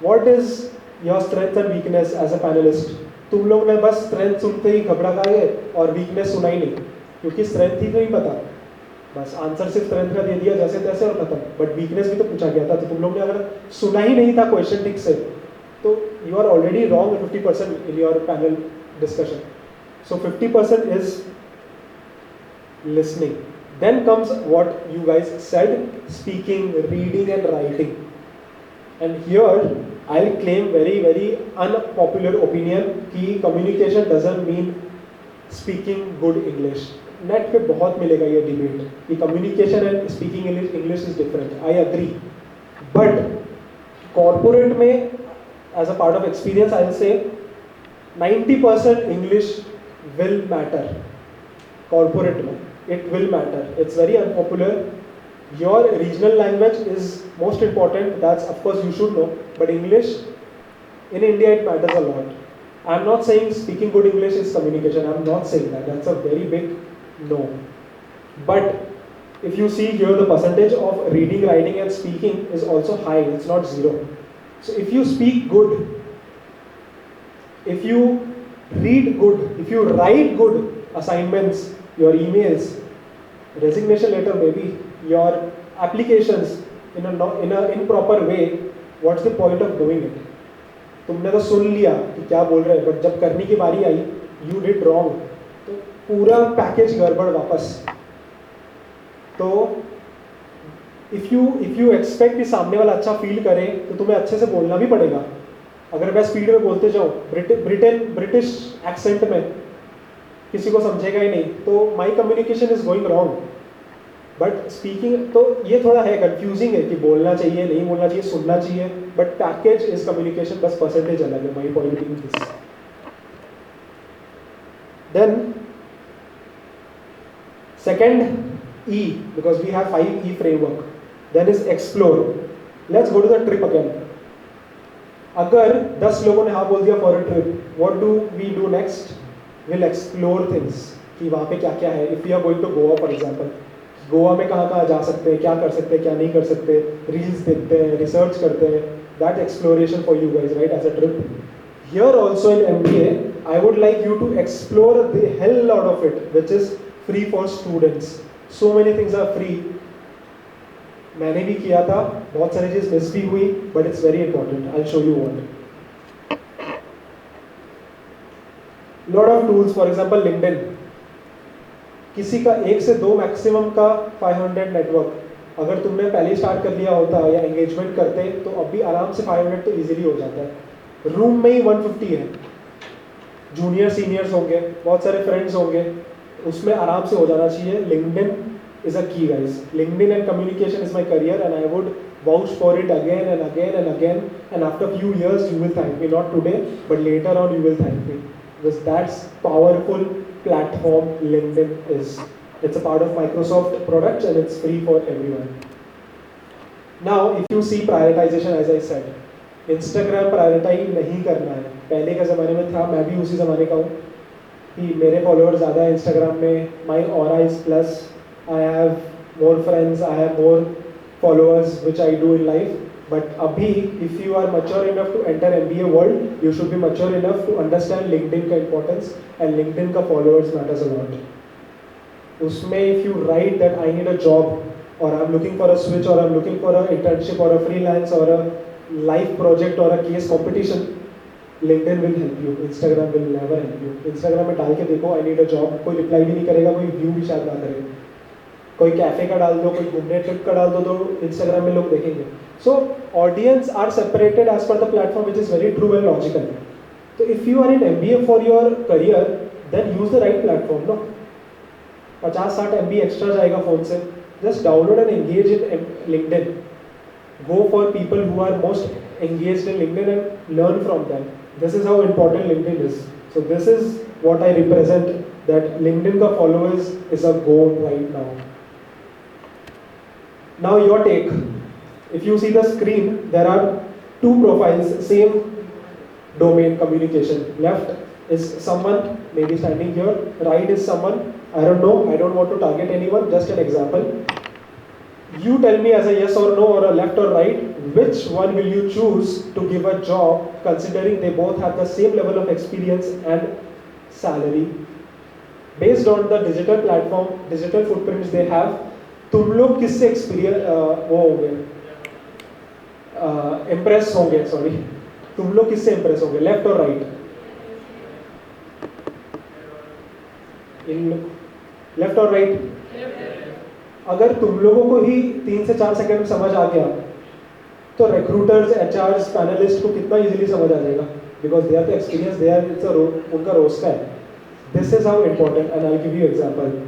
what is your strength and weakness as a panelist, तुम लोग ने बस स्ट्रेंथ सुनते ही घबरा गए और वीकनेस सुना ही नहीं, क्योंकि स्ट्रेंथ ही नहीं पता, बस आंसर सिर्फ स्ट्रेंथ का दे दिया जैसे तैसे और खत्म। बट वीकनेस भी तो पूछा गया था, तो तुम लोग ने अगर सुना ही नहीं था क्वेश्चन ठीक से, तो you are already wrong 50% in your panel discussion. So 50% is listening. Then comes what you guys said, speaking, reading and writing. And here I'll claim very unpopular opinion कि communication doesn't mean speaking good English. Net पे बहुत मिलेगा ये debate कि communication and speaking English is different. I agree. But corporate में as a part of experience I'll say 90% English will matter. Corporate में it will matter. It's very unpopular. Your regional language is most important. That's of course you should know. But English in India it matters a lot. I'm not saying speaking good English is communication. I'm not saying that. That's a very big no. But if you see here, the percentage of reading, writing, and speaking is also high. It's not zero. So if you speak good, if you read good, if you write good assignments, your emails, resignation letter, maybe your applications in a improper way, what's the point of doing it? तुमने तो सुन लिया कि क्या बोल रहे हैं, but जब करने की बारी आई you did wrong, तो पूरा पैकेज गड़बड़ वापस। तो if you expect कि सामने वाला अच्छा फील करे, तो तुम्हें अच्छे से बोलना भी पड़ेगा। अगर मैं स्पीड में बोलते जाऊँ ब्रिटिश एक्सेंट में, किसी को समझेगा ही नहीं, तो my communication is going wrong. But speaking तो ये थोड़ा है कंफ्यूजिंग है कि बोलना चाहिए नहीं बोलना चाहिए, सुनना चाहिए, बट पैकेज इज कम्युनिकेशन, बस परसेंटेज अलग है। My point in this. Then second E, because we have 5 E framework, then is explore. Let's go to the trip again. अगर 10 लोगों ने हाँ बोल दिया for a trip, what do we do next? Will explore things कि वहाँ पे क्या क्या है। If you are going to Goa for example, Goa में कहाँ कहाँ जा सकते हैं, क्या कर सकते हैं, क्या नहीं कर सकते, रील्स देखते हैं, रिसर्च करते हैं। That exploration for you guys, right, as a trip. Here also in MBA I would like you to explore the hell lot of it which is free for students. So many things are free. मैंने भी किया था, बहुत सारी चीज़ miss भी हुई, but it's very important. I show you one lot of tools, for example LinkedIn, किसी का 1 से 2 मैक्सिमम का 500 नेटवर्क, अगर तुमने पहले स्टार्ट कर लिया होता या एंगेजमेंट करते तो अभी आराम से 500 तो इजीली हो जाता है। रूम में ही 150 है, जूनियर सीनियर्स होंगे, बहुत सारे फ्रेंड्स होंगे, उसमें आराम से हो जाना चाहिए। LinkedIn is a key guys. LinkedIn and communication is my career and I would vouch for it again and again and again, and after few years you will thank me, not today but later on you will thank me, because that's powerful platform LinkedIn is. It's a part of Microsoft products and it's free for everyone. Now if you see prioritization, as I said, Instagram prioritize नहीं करना है। पहले के ज़माने में था, मैं भी उसी ज़माने का हूँ कि मेरे फॉलोअर्स ज़्यादा है Instagram में, my aura is plus, I have more friends, I have more followers which I do in life. But abhi, if you are mature enough to enter MBA world, you should be mature enough to understand LinkedIn का importance, and LinkedIn का followers matters a lot. उसमें if you write that I need a job, or I'm looking for a switch, or I'm looking for a internship, or a freelance, or a life project, or a case competition, LinkedIn will help you. Instagram will never help you. Instagram में डाल के देखो I need a job, कोई reply भी नहीं करेगा, कोई view भी शायद ना करे। कोई कैफे का डाल दो, कोई घूमने ट्रिप का डाल दो, तो इंस्टाग्राम में लोग देखेंगे। So audience are separated as per the platform, which is very true and logical. तो if you are in MBA for your career, then use the right platform. No 50-60 MB extra जाएगा phone से, just download and engage in LinkedIn. Go for people who are most engaged in LinkedIn and learn from them. This is how important LinkedIn is. So this is what I represent, that LinkedIn का followers is a goal right now. Now your take. If you see the screen, there are two profiles, same domain communication. Left is someone maybe standing here, right is someone, I don't know, I don't want to target anyone, just an example. You tell me as a yes or no or a left or right, which one will you choose to give a job considering they both have the same level of experience and salary based on the digital platform, digital footprints they have. तुम लोग किससे experience वो होंगे, impress होंगे, sorry, तुम लोग किससे impress होंगे, लेफ्ट और राइट? इन लेफ्ट और राइट? अगर तुम लोगों को ही 3 से 4 सेकंड में समझ आ गया तो रिक्रूटर्स, एचआरस, पैनलिस्ट को कितना इजीली समझ आ जाएगा, because they are the experience, they are, it's उनका रोस्टर है. This is how important and I give you example.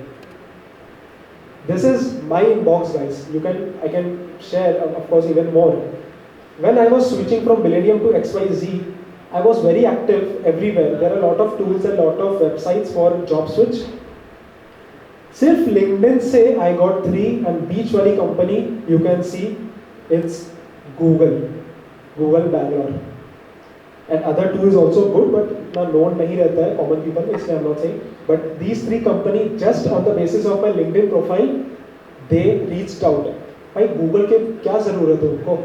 This is my inbox, guys. I can share, of course, even more. When I was switching from Millennium to XYZ, I was very active everywhere. There are a lot of tools and a lot of websites for job switch. Sirf LinkedIn se I got 3, and beach wali company, you can see, it's Google Bangalore. And other two is also good, but इतना known नहीं रहता है common people में, इसलिए I'm not saying. But these 3 companies, just on the basis of my LinkedIn profile, they reached out. भाई Google के क्या ज़रूरत है उनको?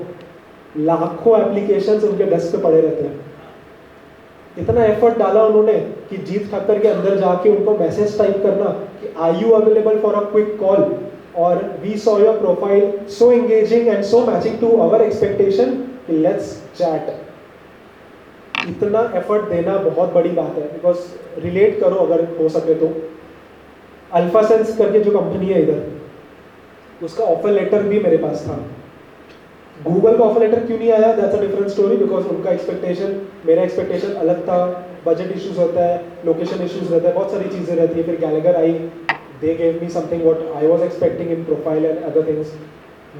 लाखों applications उनके डेस्क पे पड़े रहते हैं. इतना एफर्ट डाला उन्होंने कि जीत ठक्कर के अंदर जाके उनको मैसेज टाइप करना कि are you available for a quick call, और we saw your profile so engaging and so matching to our expectation कि लेट्स चैट. इतना एफर्ट देना बहुत बड़ी बात है, बिकॉज रिलेट करो अगर हो सके तो. अल्फा सेंस करके जो कंपनी है इधर, उसका ऑफर लेटर भी मेरे पास था. गूगल का ऑफर लेटर क्यों नहीं आया, that's a different story, because उनका एक्सपेक्टेशन, मेरा एक्सपेक्टेशन अलग था. बजट इश्यूज होता है, लोकेशन इश्यूज रहता है, बहुत सारी चीज़ें रहती है. फिर Gallagher I, they gave me something what I was expecting in profile and other things,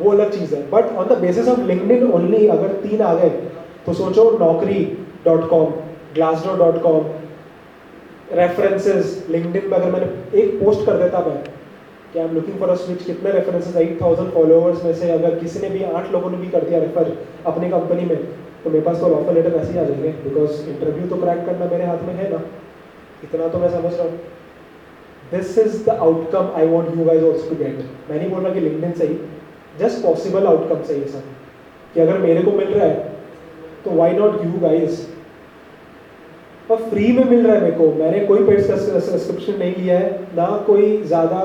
वो अलग चीज़ है. But on the basis of LinkedIn only अगर 3 आ गए तो सोचो, naukri.com, glassdoor.com, रेफरेंसेस. लिंक्डइन पे अगर मैंने एक पोस्ट कर देता मैं कि I am looking for a switch, कितने रेफरेंसेस, 8000 फॉलोअर्स में से अगर किसी ने भी 8 लोगों ने भी कर दिया रेफर अपनी कंपनी में, तो मेरे पास तो ऑफर लेटर ऐसे ही आ जाएंगे, बिकॉज इंटरव्यू तो क्रैक करना मेरे हाथ में है ना. इतना तो मैं समझ रहा हूँ. This is the outcome I want you guys also to get. मैं नहीं बोल रहा कि लिंक्डइन सही, जस्ट पॉसिबल आउटकम सही है सर, कि अगर मेरे को मिल रहा है तो वाई नॉट यू गाइज. और फ्री में मिल रहा है मेरे को, मैंने कोई पेड सब्सक्रिप्शन नहीं लिया है, ना कोई ज़्यादा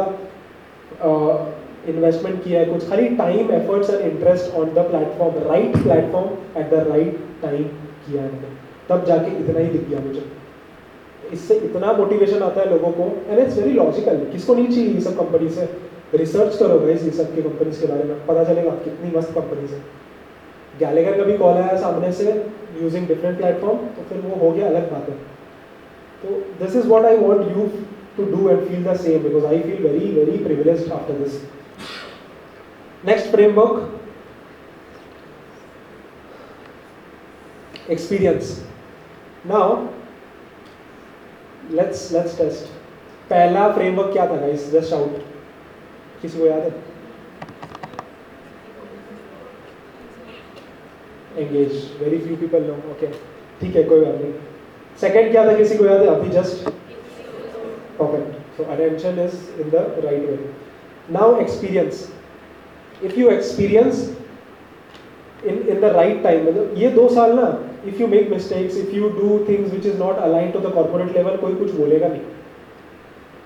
इन्वेस्टमेंट किया है, कुछ खाली time, efforts and interest on the platform, right platform at the right time किया है मैंने, तब जाके इतना ही दिख गया मुझे. इससे इतना मोटिवेशन आता है लोगों को, एंड इट्स वेरी लॉजिकल. किसको नहीं चाहिए ये सब कंपनी से? रिसर्च करो भाई ये सब की कंपनीज के बारे में, पता चलेगा कितनी मस्त कंपनीज है. गैलेगर का भी कॉल आया सामने से यूजिंग डिफरेंट प्लेटफॉर्म, तो फिर वो हो गया, अलग बात है. तो this is what I want you to do and feel the same, because I feel very very privileged after this. Next framework, experience. Now let's test. पहला फ्रेमवर्क क्या था गाइस, जस्ट आउट, किसी को याद है? Engage, very few people know. Okay, ठीक है, कोई बात नहीं. सेकंड क्या था, किसी को याद है? अभी just perfect. So attention is in the right way. Now experience. If you experience in the right time, मतलब ये 2 साल ना, if you make mistakes, if you do things which is not aligned to the corporate level, कोई कुछ बोलेगा नहीं.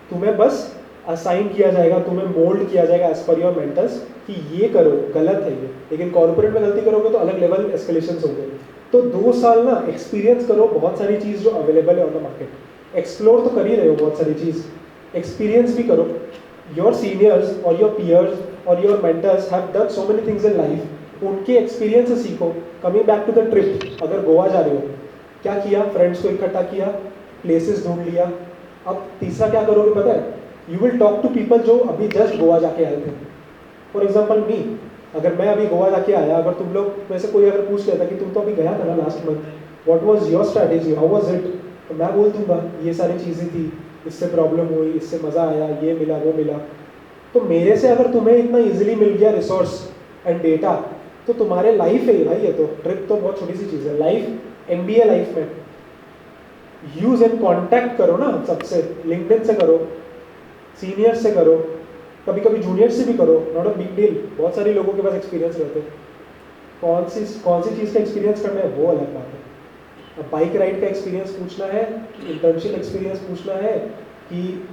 तुम्हें बस असाइन किया जाएगा, तुम्हें मोल्ड किया जाएगा एज पर योर मेंटर्स कि ये करो, गलत है ये. लेकिन कॉर्पोरेट में गलती करोगे तो अलग लेवल एस्केलेशंस होंगे. तो 2 साल ना एक्सपीरियंस करो बहुत सारी चीज़ जो अवेलेबल है ऑन द मार्केट. एक्सप्लोर तो कर ही रहे हो बहुत सारी चीज़, एक्सपीरियंस भी करो. योर सीनियर्स और योर पियर्स और your mentors have done so many things in life, उनके एक्सपीरियंस से सीखो. Coming back to the trip, अगर गोवा जा रहे हो, क्या किया? फ्रेंड्स को इकट्ठा किया, प्लेसेस ढूंढ लिया. अब तीसरा क्या करोगे पता है? You will talk to people जो अभी जस्ट गोवा जाके आए थे. फॉर एग्जाम्पल मी, अगर मैं अभी गोवा जाके आया, अगर तुम लोग में से कोई अगर पूछ लेता कि तुम तो अभी गया था ना last month, what was your strategy, how was it, तो मैं बोल दूंगा ये सारी चीज़ें थी, इससे प्रॉब्लम हुई, इससे मज़ा आया, ये मिला वो मिला. तो मेरे से अगर तुम्हें इतना ईजिली मिल गया रिसोर्स एंड डेटा, तो तुम्हारे लाइफ है भाई, ये तो ट्रिप तो बहुत छोटी सी चीज़ है। लाइफ MBA लाइफ में यूज एंड कांटेक्ट करो ना सबसे, लिंक्डइन से करो, सीनियर से करो, कभी कभी जूनियर से भी करो, नॉट अ बिग डील। बहुत सारे लोगों के पास एक्सपीरियंस रहते हैं। कौन सी चीज़ का एक्सपीरियंस करना है वो अलग बात है। अब बाइक राइड का एक्सपीरियंस पूछना है, इंटर्नशिप एक्सपीरियंस पूछना है, कि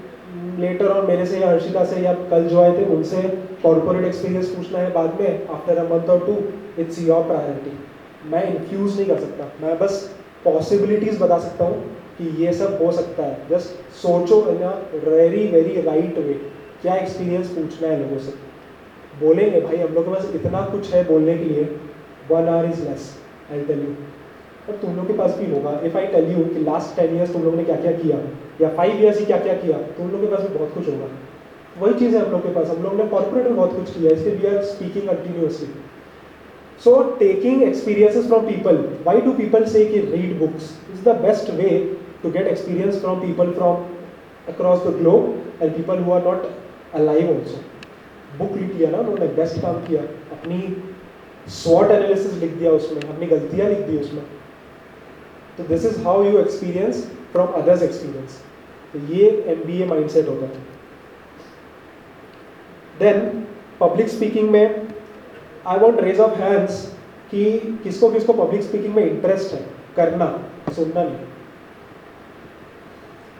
लेटर ऑन मेरे से या हर्षिता से या कल जो आए थे उनसे कॉर्पोरेट एक्सपीरियंस पूछना है बाद में आफ्टर अ मंथ और 2, इट्स योर प्रायोरिटी। मैं इन्फ्यूज नहीं कर सकता, मैं बस पॉसिबिलिटीज़ बता सकता हूँ कि ये सब हो सकता है। जस्ट सोचो in a very very right way, क्या एक्सपीरियंस पूछना है लोगों से। बोलेंगे भाई हम लोग के पास इतना कुछ है बोलने के लिए, 1 hour is less, I tell you. और तुम लोग के पास भी होगा। इफ़ आई टेल यू कि लास्ट 10 years तुम लोगों ने क्या क्या किया, या 5 years ही क्या क्या किया, तुम लोग के पास भी बहुत कुछ होगा। वही चीज़ है हम लोग के पास, हम लोग ने कॉर्पोरेट में बहुत कुछ किया, इसलिए we are speaking continuously. So taking experiences from people, why do people say कि read books is the best way to get experience from people from across the globe and people who are not alive also. Book लिख लिया ना उन्होंने, best काम किया, अपनी SWOT analysis लिख दिया उसमें, अपनी गलतियां लिख दी उसमें। तो this is how you experience from others experience. तो ये MBA माइंडसेट होगा। देन पब्लिक स्पीकिंग में I want raise of hands कि किसको किसको पब्लिक स्पीकिंग में इंटरेस्ट है करना, सुनना नहीं।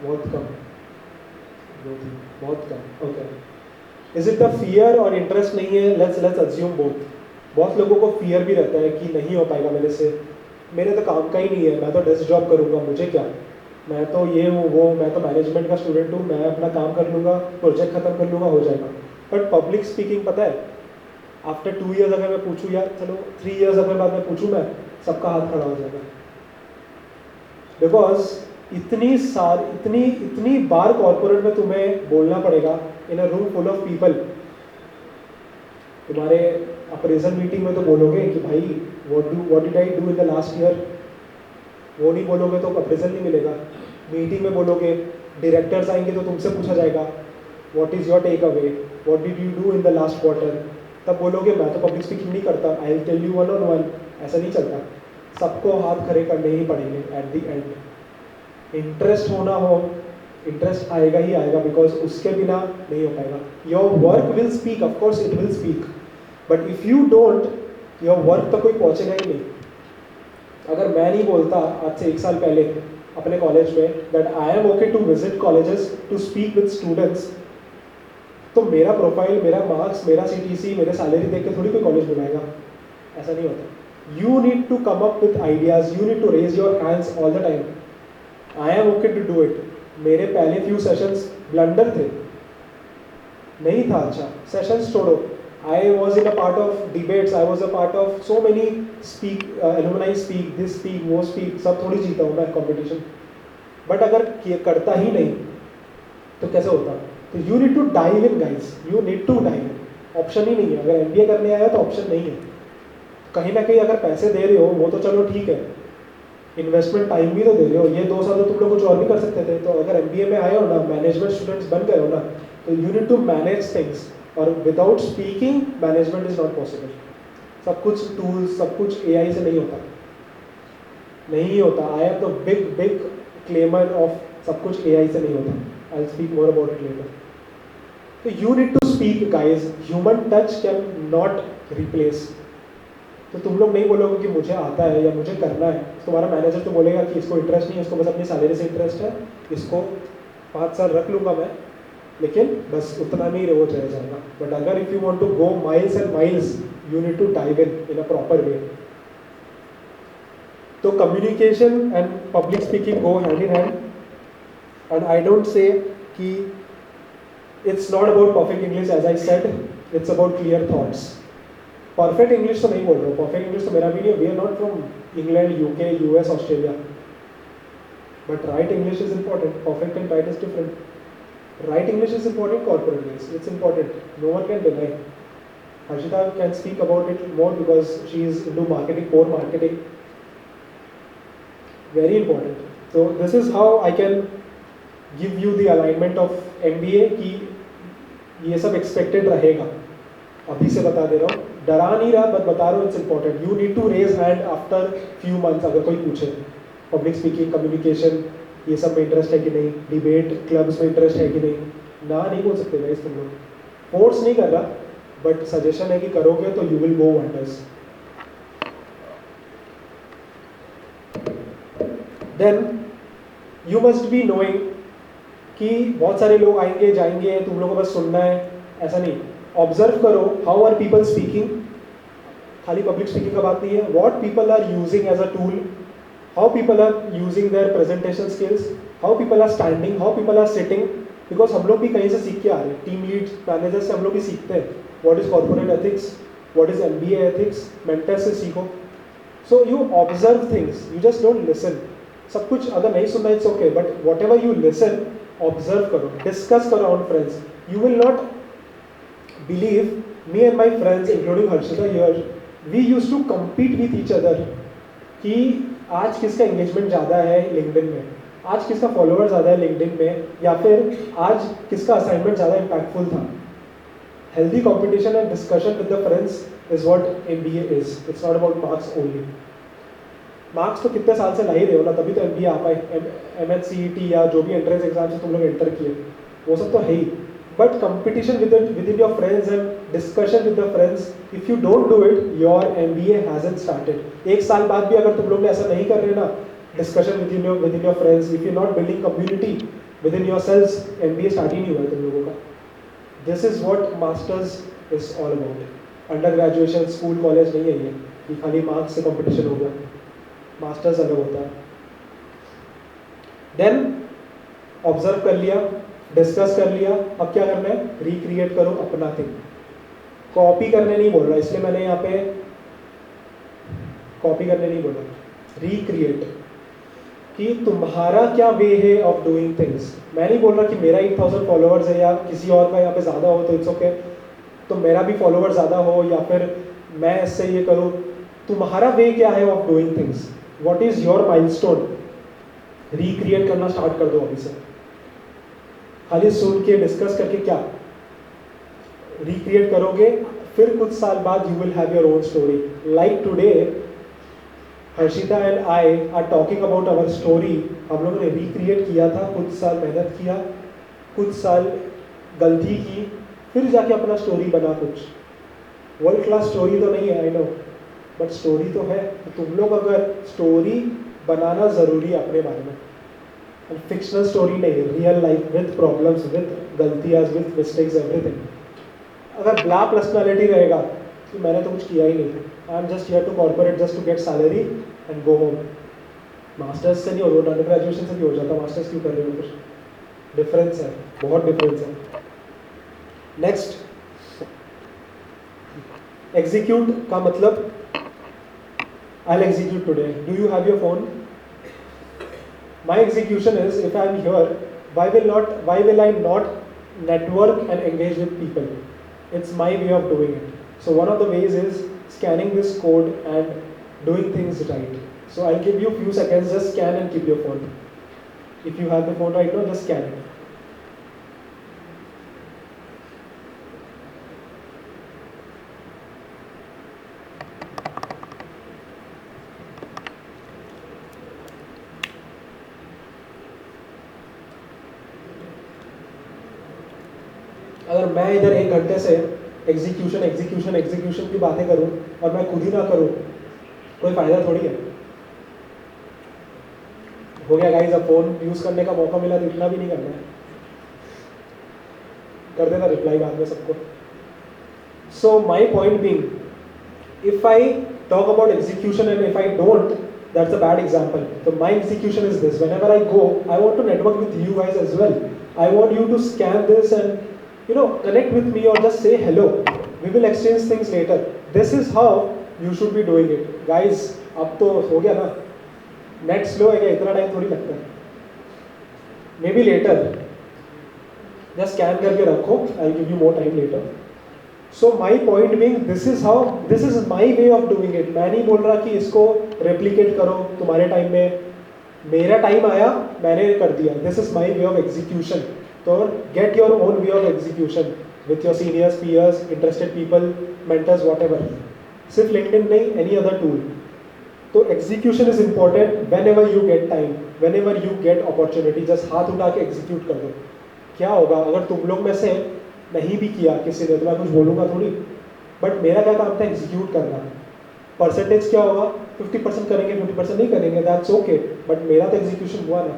बहुत कम, बहुत कम। Okay, is it the fear और इंटरेस्ट नहीं है? Let's assume both. बहुत लोगों को फियर भी रहता है कि नहीं हो पाएगा मेरे से, मेरे तो काम का ही नहीं है, मैं तो डेस्क जॉब करूँगा, मुझे क्या, मैं तो ये हूँ वो, मैं तो मैनेजमेंट का स्टूडेंट हूँ, मैं अपना काम कर लूँगा, प्रोजेक्ट खत्म कर लूँगा, हो जाएगा। बट पब्लिक स्पीकिंग पता है, आफ्टर 2 years अगर मैं पूछूँ, यार चलो 3 years अगर बाद में पूछूँ मैं, सबका हाथ खड़ा हो जाएगा। बिकॉज इतनी बार कॉर्पोरेट में तुम्हें बोलना पड़ेगा in a room full of people. तुम्हारे अप्रेजल मीटिंग में तो बोलोगे कि भाई what did I do in the last year, वो नहीं बोलोगे तो अप्रेजल नहीं मिलेगा। मीटिंग में बोलोगे, डायरेक्टर्स आएंगे तो तुमसे पूछा जाएगा what is your takeaway, what did you do in the last quarter. तब बोलोगे मैं तो पब्लिक स्पीकिंग नहीं करता, I will tell you 1 on 1। ऐसा नहीं चलता, सबको हाथ खड़े करने ही पड़ेंगे एट द एंड। इंटरेस्ट होना हो, इंटरेस्ट आएगा ही आएगा, बिकॉज उसके बिना नहीं हो पाएगा। Your work will speak, of course it will speak, but if you don't, your work तो कोई पहुंचेगा ही नहीं। अगर मैं नहीं बोलता आज से 1 साल पहले अपने कॉलेज में that I am okay to visit colleges to speak with students, तो मेरा प्रोफाइल, मेरा मार्क्स, मेरा CTC, मेरे सैलरी देख के थोड़ी कोई कॉलेज बुलाएगा। ऐसा नहीं होता। You need to come up with ideas, you need to raise your hands all the time. I am okay to do it. मेरे पहले फ्यू सेशंस ब्लंडर थे, नहीं था अच्छा, सेशंस छोड़ो, I was in a part of debates, I was a part of so many speak, alumni speak, this speak, वो speak, सब थोड़ी जीता हूँ मैं कॉम्पिटिशन। बट अगर करता ही नहीं तो कैसे होता? तो you need to dive in guys, you need to dive in. Option ही नहीं है। अगर MBA करने आया तो ऑप्शन नहीं है। कहीं ना कहीं अगर पैसे दे रहे हो वो तो चलो ठीक है, इन्वेस्टमेंट टाइम भी तो दे रहे हो। ये 2 साल तो तुम लोग कुछ और भी कर सकते थे। तो अगर MBA में आए हो ना, मैनेजमेंट स्टूडेंट्स बन गए हो ना, तो you need to manage things, और without speaking management is not possible. सब कुछ टूल्स, सब कुछ AI से नहीं होता, नहीं होता। I am the big claimer of सब कुछ AI से नहीं होता। I will speak more about it later. तो you need to speak guys, human touch can not replace. तो तुम लोग नहीं बोलोगे कि मुझे आता है या मुझे करना है, तुम्हारा मैनेजर तो बोलेगा कि इसको इंटरेस्ट नहीं है, इसको बस अपनी सैलरी से इंटरेस्ट है, इसको 5 साल रख लूँगा मैं, लेकिन बस उतना नहीं रोज रह जाएगा। बट अगर if you want to go miles and miles, you need to dive in a proper way. तो communication and public speaking go hand in hand, and I don't say कि it's not about perfect English, as I said, it's about clear thoughts. Perfect English तो नहीं बोल रहा हूँ, perfect English तो मेरा भी नहीं है, we are not from England, UK, US, Australia, but right English is important, perfect and right is different. Right English is important, corporate English, it's important, no one can deny. Harshita can speak about it more because she is into marketing, core marketing. Very important. So this is how I can give you the alignment of MBA कि ये सब expected रहेगा। अभी से बता दे रहा हूँ, डरा नहीं रहा बट बता रहा हूँ, it's important. You need to raise hand after few months अगर कोई पूछे. पब्लिक स्पीकिंग, कम्युनिकेशन, ये सब में इंटरेस्ट है कि नहीं, डिबेट क्लब्स में इंटरेस्ट है कि नहीं. ना नहीं बोल सकते गाइस तुम लोग. फोर्स नहीं कर रहा बट सजेशन है कि करोगे तो you will go wonders. Then you must be knowing कि बहुत सारे लोग आएंगे जाएंगे, तुम लोगों को बस सुनना है, ऐसा नहीं. ऑब्जर्व करो हाउ आर पीपल स्पीकिंग. खाली पब्लिक स्पीकिंग का बात नहीं है. What people are using as a tool, how people are using their presentation skills, how people are standing, how people are sitting. Because हम लोग भी कहीं से सीख के आ रहे हैं. टीम लीड मैनेजर से हम लोग भी सीखते हैं. What is corporate ethics, what is MBA ethics, mentor से सीखो. So you observe things, you just don't listen. सब कुछ अगर नहीं सुनना it's okay, but whatever you listen observe करो, डिस्कस करो on friends. You will not believe, me and my friends including Harshita here, we use to compete with each other कि आज किसका एंगेजमेंट ज़्यादा है लिंक्डइन में, आज किसका फॉलोअर ज़्यादा है लिंक्डइन में, या फिर आज किसका असाइनमेंट ज़्यादा इम्पैक्टफुल था. Healthy competition and discussion with the friends is what MBA is. It's not about marks only. Marks तो कितने साल से ला ही रहे हो ना, तभी तो MBA आ पाए. MHCET या जो भी एंट्रेंस एग्जाम से तुम लोग एंटर किए वो सब तो है ही. But competition within your friends and discussion with the friends, if you don't do it your MBA hasn't started. एक साल बाद भी अगर तुम लोग ऐसा नहीं कर रहे ना, discussion within your friends, if you not building community within yourselves, MBA start ही नहीं हुआ है तुम लोगों का. This is what master's is all about. Under graduation school college नहीं है ये कि खाली मार्क्स से कॉम्पिटिशन होगा. मास्टर्स अलग होता है. देन ऑब्जर्व कर लिया, डिस्कस कर लिया, अब क्या करना है, रिक्रिएट करो अपना थिंग. कॉपी करने नहीं बोल रहा, इसलिए मैंने यहाँ पे कॉपी करने नहीं बोला, रिक्रिएट. कि तुम्हारा क्या वे है ऑफ डूइंग थिंग्स. मैं नहीं बोल रहा कि मेरा 8000 फॉलोअर्स है या किसी और का यहाँ पे ज़्यादा हो तो इट्स ओके, तो मेरा भी फॉलोअर ज़्यादा हो या फिर मैं इससे ये करूँ. तुम्हारा वे क्या है of doing things, what is your milestone. Recreate करना स्टार्ट कर दो अभी से. खाली सुन के डिस्कस करके क्या, रिक्रिएट करोगे, फिर कुछ साल बाद you will have your own story. Like today Harshita and I are talking about our story. हम लोगों ने रिक्रिएट किया था, कुछ साल मेहनत किया, कुछ साल गलती की, फिर जाके अपना स्टोरी बना. कुछ वर्ल्ड क्लास स्टोरी तो नहीं है आई नो, बट स्टोरी तो है. तो तुम लोग अगर स्टोरी बनाना ज़रूरी है अपने बारे में, फिक्शनल स्टोरी नहीं, real life with problems, with गलतियाँ, विद मिस्टेक्स, एवरीथिंग. अगर ब्ला पर्सनालिटी रहेगा कि मैंने तो कुछ किया ही नहीं, I am just here to corporate just to get salary and go home. Masters से नहीं हो रहा, अंडर ग्रेजुएशन से भी हो जाता, मास्टर्स क्यों कर रहे हो. कुछ डिफरेंस है, बहुत डिफरेंस है. नेक्स्ट, एग्जीक्यूट का मतलब I'll execute today. Do you have your phone? My execution is, if I'm here, why will I not network and engage with people? It's my way of doing it. So one of the ways is scanning this code and doing things right. So I'll give you a few seconds, just scan and keep your phone. If you have the phone right now, just scan it. अगर मैं इधर 1 घंटे से execution की बातें करूं और मैं खुद ही ना करूं, कोई फायदा थोड़ी है. हो गया गाइस, अब फोन यूज करने का मौका मिला तो इतना भी नहीं करना है. कर देना रिप्लाई बाद में सबको. So my point being, if I talk about execution and if I don't, that's a bad example. So my execution is this: whenever I go, I want to network with you guys as well. I want you to scan this and connect with me or just say hello. We will exchange things later. This is how you should be doing it, guys. अब तो हो गया ना, net slow है क्या, इतना time थोड़ी लगता है. Maybe later, just scan करके रखो, I give you more time later. So my point being, this is my way of doing it. मैं नहीं बोल रहा कि इसको रेप्लिकेट करो तुम्हारे टाइम में. मेरा टाइम आया, मैंने कर दिया. This is my way of execution. तो get your own way of execution with your seniors, peers, interested people, mentors, whatever. सिर्फ LinkedIn नहीं, any other tool. तो execution is important whenever you get time, whenever you get opportunity, just हाथ उठा के execute कर दो. क्या होगा अगर तुम लोग में से नहीं भी किया किसी ने, तो मैं कुछ बोलूँगा थोड़ी, बट मेरा क्या काम था execute करना. परसेंटेज क्या होगा, 50% करेंगे, 50% नहीं करेंगे, दैट्स ओके, बट मेरा तो एग्जीक्यूशन हुआ ना.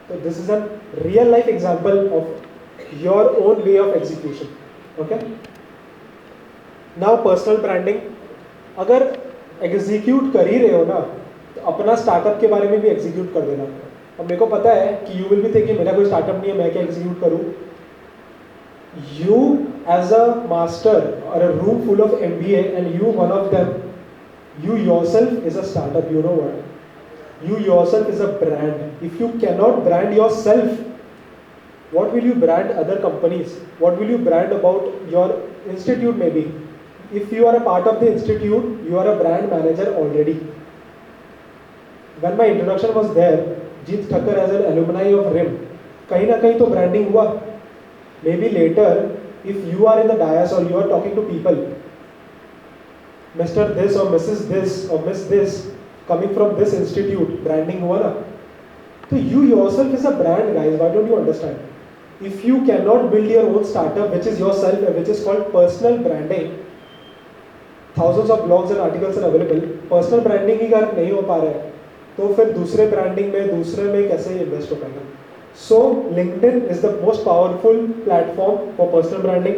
तो this is a real life example of your own way of execution. Okay, now personal branding. अगर एग्जीक्यूट कर ही रहे हो ना, तो अपना स्टार्टअप के बारे में भी एग्जीक्यूट कर देना. अब मेरे को पता है कि यू विल बी थिंकिंग मेरा कोई स्टार्टअप नहीं है, मैं क्या एग्जीक्यूट करूँ. यू एज अ मास्टर और अ room full of MBA and you one of them, you yourself is a startup. You know what? You yourself is a brand. If you cannot brand yourself, what will you brand other companies? What will you brand about your institute maybe? If you are a part of the institute, you are a brand manager already. When my introduction was there, Jeet Thakkar as an alumni of RIM, कहीं ना कहीं तो branding हुआ. Maybe later, if you are in the dais or you are talking to people, Mr. this or Mrs. this or Miss this coming from this institute, branding हुआ ना. तो you yourself is a brand, guys. Why don't you understand? If you cannot build your own startup, which is yourself, which is called personal branding, thousands of blogs and articles are available. Personal branding ही अगर नहीं हो पा रहा है, तो फिर दूसरे branding में, दूसरे में कैसे invest हो पाएगा? So LinkedIn is the most powerful platform for personal branding.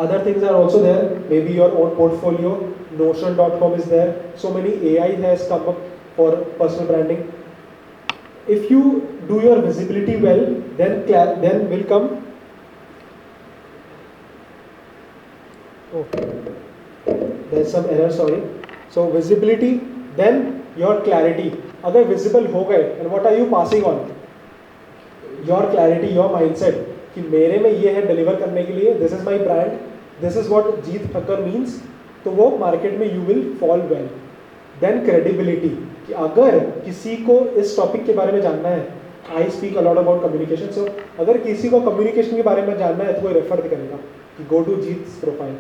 Other things are also there, maybe your own portfolio. Notion.com is there. So many AI has come up for personal branding. If you do your visibility well, then will come. Oh, there's some error. Sorry. So visibility, then your clarity. अगर visible हो गए, and what are you passing on? Your clarity, your mindset. कि मेरे में ये है deliver करने के लिए, this is my brand, this is what Jeet Thakkar means, तो वो मार्केट में you will fall well. Then credibility, कि अगर किसी को इस टॉपिक के बारे में जानना है, I speak a lot about communication, so अगर किसी को कम्युनिकेशन के बारे में जानना है तो वो रेफर करेगा कि go to Jeet profile.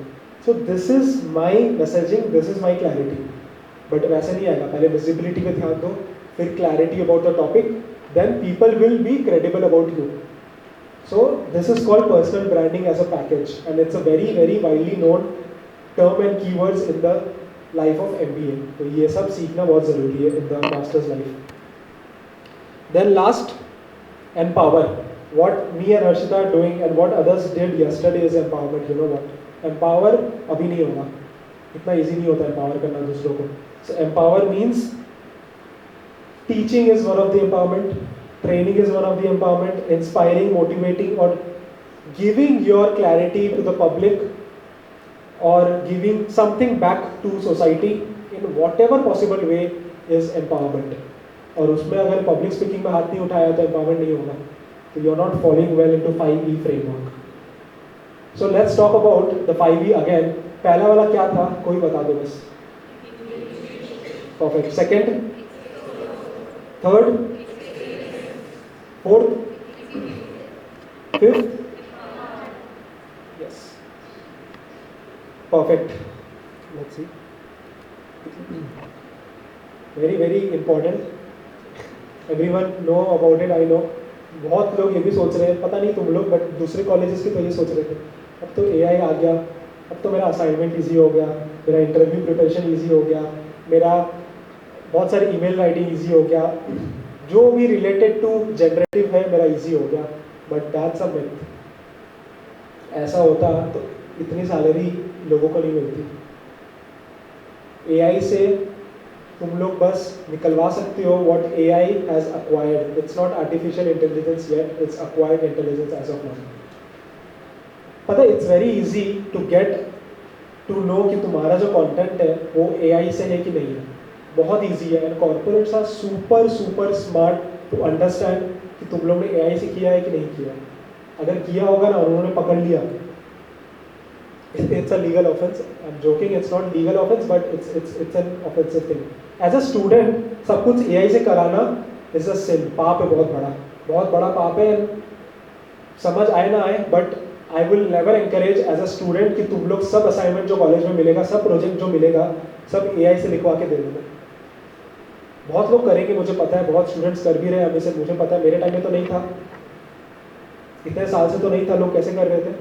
So this is my messaging, this is my clarity. But वैसे नहीं आएगा, पहले विजिबिलिटी पे ध्यान दो, फिर clarity about the topic, then people will be credible about you. So this is called personal branding as a package, and it's a very very widely known term and keywords in the life of MBA. तो ये सब सीखना बहुत ज़रूरी है in the master's life. Then last, empower. What me and Harshita are doing and what others did yesterday is empowerment. You know what? Empower अभी नहीं होगा, इतना easy नहीं होता empower करना दूसरों को. So empower means teaching is one of the empowerment, training is one of the empowerment, inspiring, motivating, or giving your clarity to the public, or giving something back to society in whatever possible way is empowerment. और उसमें अगर public speaking में हाथ नहीं उठाया तो empowerment नहीं होगा, तो you're not falling well into 5E framework. So let's talk about the 5E again. पहला वाला क्या था, कोई बता दो बस. Perfect. Second, third, fourth, fifth, yes, perfect. Let's see. Very very important. Everyone know about it. I know. बहुत लोग ये भी सोच रहे हैं, पता नहीं तुम लोग, बट दूसरे कॉलेजेस के तो ये सोच रहे थे, अब तो AI आ गया, अब तो मेरा असाइनमेंट ईजी हो गया, मेरा इंटरव्यू प्रिपरेशन ईजी हो गया, मेरा बहुत सारी ईमेल राइटिंग ईजी हो गया, जो भी रिलेटेड टू जनरेटिव है मेरा इजी हो गया. But that's a myth. ऐसा होता तो इतनी सैलरी लोगों को नहीं मिलती. AI से तुम लोग बस निकलवा सकते हो what AI has acquired. It's not artificial intelligence yet, it's acquired intelligence as of now. पता है, it's very easy to get to know कि तुम्हारा जो कंटेंट है वो AI से है कि नहीं है. बहुत ईजी है. And corporates are super super smart to understand कि तुम लोग ने AI से किया है कि नहीं किया. अगर किया होगा ना, उन्होंने पकड़ लिया, it's a legal offense. I'm joking, it's not legal offense, but it's an offensive thing. As a student सब कुछ AI से कराना is a sin. पाप है, बहुत बड़ा पाप है. समझ आए ना आए, but I will never encourage as a student कि तुम लोग सब असाइनमेंट जो कॉलेज में मिलेगा, सब प्रोजेक्ट जो मिलेगा, सब AI से लिखवा के दे देना। बहुत लोग करेंगे, मुझे पता है, बहुत स्टूडेंट्स कर भी रहे हैं अभी से, मुझे पता है, मेरे टाइम में तो नहीं था, इतने साल से तो नहीं था, लोग कैसे कर रहे थे।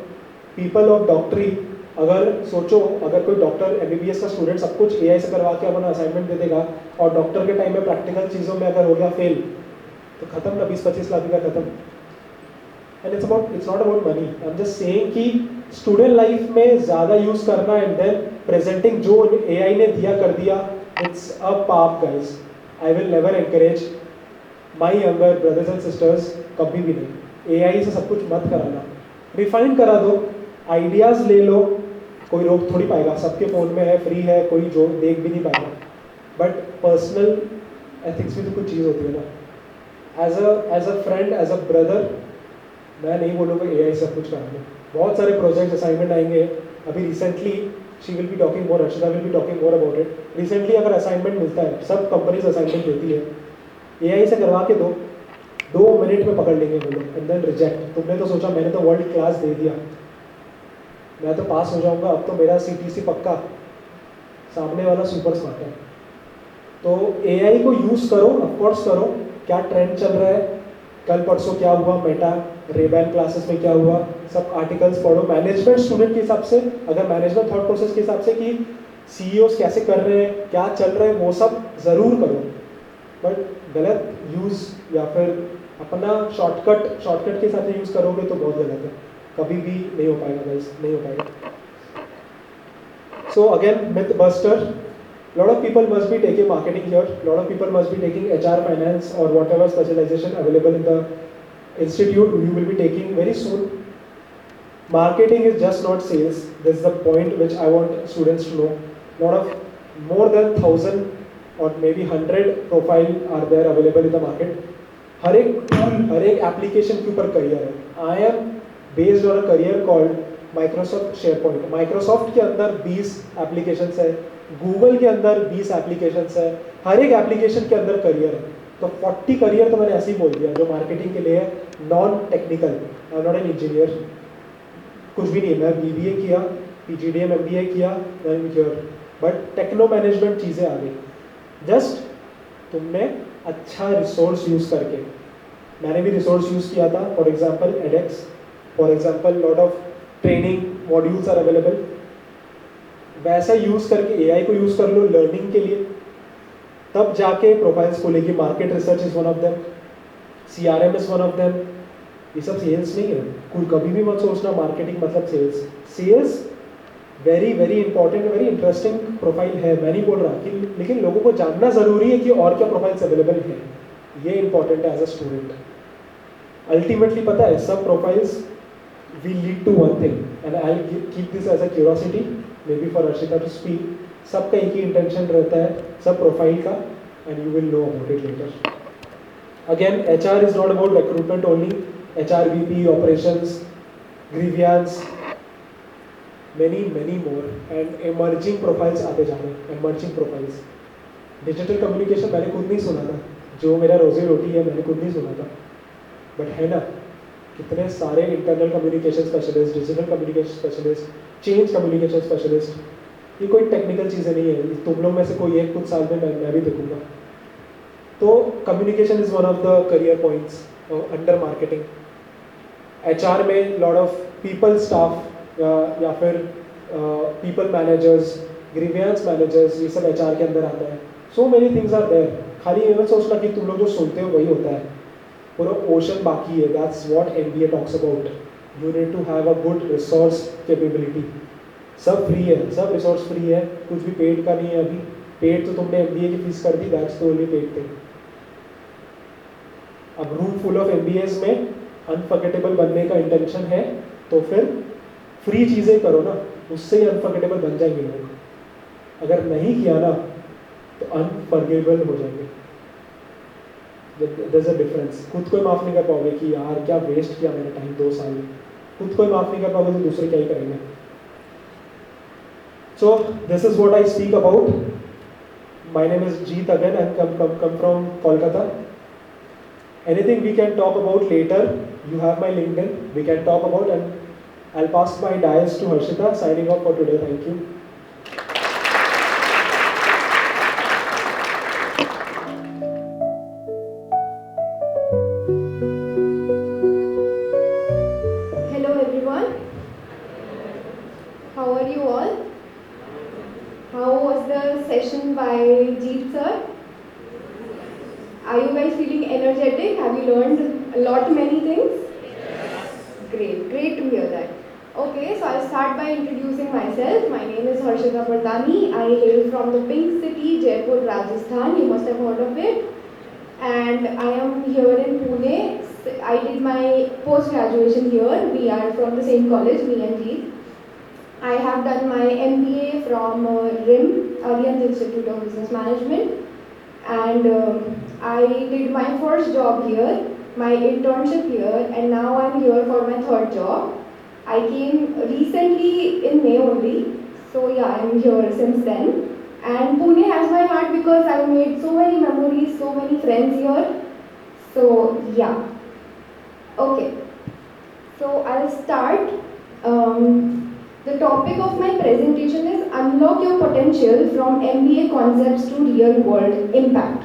पीपल ऑफ डॉक्टरी, अगर सोचो, अगर कोई डॉक्टर MBBS का स्टूडेंट सब कुछ AI से करवा के अपना असाइनमेंट दे देगा, और डॉक्टर के टाइम में प्रैक्टिकल चीज़ों में अगर हो गया फेल, तो खत्म ना, 20-25 लाख का खत्म। And it's not about money, I am just saying कि स्टूडेंट लाइफ में ज़्यादा यूज़ करना एंड देन प्रेजेंटिंग जो AI ने दिया कर दिया, इट्स अ पाप guys. I will never encourage my younger brothers and sisters, कभी भी नहीं। AI से सब कुछ मत कराना, रिफाइन करा दो, आइडियाज़ ले लो, कोई रोक थोड़ी पाएगा, सबके फ़ोन में है, फ्री है, कोई जो देख भी नहीं पाएगा। बट पर्सनल एथिक्स भी तो कुछ चीज़ होती है ना। As a friend, as a brother, मैं नहीं बोलूँगा AI सब कुछ कराना। बहुत सारे प्रोजेक्ट असाइनमेंट आएंगे, अभी recently she will be talking more, Harshita will be talking more about it. Recently अगर असाइनमेंट मिलता है, सब कंपनीज असाइनमेंट देती है, AI से करवा के दो, 2 मिनट में पकड़ लेंगे वो लोग, एंड देन रिजेक्ट। तुमने तो सोचा मैंने तो वर्ल्ड क्लास दे दिया, मैं तो पास हो जाऊंगा, अब तो मेरा CTC पक्का, सामने वाला सुपर स्मार्ट है। तो AI को यूज़ करो, ऑफकोर्स करो। क्या ट्रेंड चल रहा है, कल परसों क्या हुआ, मेटा रेबैन क्लासेस में क्या हुआ, सब आर्टिकल्स पढ़ो। मैनेजमेंट स्टूडेंट के हिसाब से, अगर मैनेजमेंट थॉट प्रोसेस के हिसाब से कि CEOs कैसे कर रहे हैं, क्या चल रहा है, वो सब ज़रूर करो। बट गलत यूज़ या फिर अपना शॉर्टकट के साथ यूज़ करोगे तो बहुत गलत है, कभी भी नहीं हो पाएगा गाइस, नहीं हो पाएगा। So again, myth buster. Lot of people must be taking marketing here. Lot of people must be taking HR, finance, or whatever specialization available in the institute. You will be taking very soon. Marketing is just not sales. This is the point which I want students to know. Lot of more than 1,000 or maybe 100 profile are there available in the market. हर एक tool, हर एक application के ऊपर career है. I am based on a career called Microsoft SharePoint. Microsoft के अंदर 20 applications है, Google के अंदर 20 एप्लीकेशंस है, हर एक एप्लीकेशन के अंदर करियर है। तो 40 करियर तो मैंने ऐसे ही बोल दिया जो मार्केटिंग के लिए है, non technical. I am not an engineer, कुछ भी नहीं, मैं BBA किया, PGDM MBA किया, बट टेक्नो मैनेजमेंट चीज़ें आ गई। जस्ट तुमने अच्छा रिसोर्स यूज़ करके, मैंने भी रिसोर्स यूज़ किया था, for example edX, for example lot of training modules are available, वैसा यूज़ करके AI को यूज़ कर लो लर्निंग के लिए, तब जाके प्रोफाइल्स खोलेगी। Market research is one of them, CRM is one of them. ये सब सेल्स नहीं है, कोई कभी भी मत सोचना मार्केटिंग मतलब sales. Sales very very important, very interesting profile है, मैं नहीं बोल रहा कि, लेकिन लोगों को जानना ज़रूरी है कि और क्या प्रोफाइल्स अवेलेबल हैं, ये इंपॉर्टेंट है एज अ स्टूडेंट। अल्टीमेटली पता है सब profiles will lead to one thing, and I'll keep this as a curiosity, maybe for Harshita to speak. सबका एक ही इंटेंशन रहता है सब प्रोफाइल का, and you will know about it later. Again, HR is not about recruitment only. HR VP, operations, grievance, many more, and emerging profiles आते जा रहे हैं, emerging profiles. Digital communication मैंने खुद नहीं सुना था, जो मेरा रोजी रोटी है मैंने खुद नहीं सुना था, बट है ना कितने सारे internal communication specialist, digital communication specialist, change communication specialist. ये कोई टेक्निकल चीज़ें नहीं है, तुम लोग में से कोई एक कुछ साल में मैं भी देखूंगा। तो communication is one of the career points under marketing. HR में लॉट ऑफ पीपल स्टाफ या फिर पीपल मैनेजर्स, ग्रीवियंस मैनेजर्स, ये सब HR के अंदर आता है। So many things are there. खाली ये मत सोचना कि तुम लोग जो सुनते हो वही होता है, पूरा ओशन बाकी है। That's what MBA talks about. You need to have a good resource capability. सब फ्री है, सब रिसोर्स फ्री है, कुछ भी पेड का नहीं है। अभी पेड तो तुमने MBA की फीस कर दी, that's the only paid thing. अब रूम फुल ऑफ MBAs में अनफॉरगेटेबल बनने का इंटेंशन है तो फिर फ्री चीज़ें करो ना, उससे ही अनफॉरगेटेबल बन जाएंगे लोग। अगर नहीं किया ना तो अनफॉरगेटेबल हो जाएंगे। There's a difference। खुद को ही माफ़ नहीं कर पाओगे कि यार क्या वेस्ट किया मैंने टाइम 2 साल, खुद को ही माफ़ नहीं कर पाओगे तो दूसरे क्या ही करेंगे। So this is what I speak about. My name is Jeet again, and come from Kolkata. Anything we can talk about later, You have my LinkedIn, we can talk about, and I'll pass my dais to Harshita, signing off for today. Thank you. Hello everyone. How are you all? How was the session by Jeet sir? Are you guys feeling energetic? Have you learned a lot many things? Great to hear that. Okay, so I'll start by introducing myself. My name is Harshita Partani. I hail from the Pink City, Jaipur, Rajasthan. You must have heard of it. And I am here in Pune. I did my post-graduation here. We are from the same college, me and Jeet. I have done my MBA from RIM, Alliance Institute of Business Management. And I did my first job here, my internship here, and now I'm here for my third job. I came recently in May only, so yeah, I'm here since then. And Pune has my heart because I made so many memories, so many friends here. So yeah. Okay. So I'll start. The topic of my presentation is Unlock Your Potential from MBA Concepts to Real World Impact.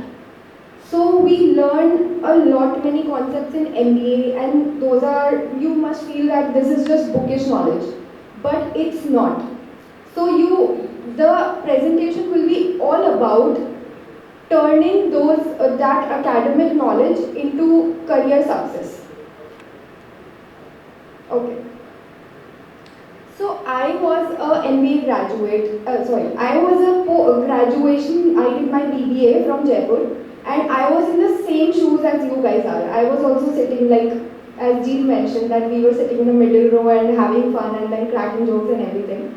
So we learn a lot many concepts in MBA, and those are, you must feel that this is just bookish knowledge, but it's not. So the presentation will be all about turning that academic knowledge into career success. Okay. So I was a MBA graduate, I was a graduation, I did my BBA from Jaipur, and I was in the same shoes as you guys are. I was also sitting, like, as Jeet mentioned, that we were sitting in the middle row and having fun and then cracking jokes and everything.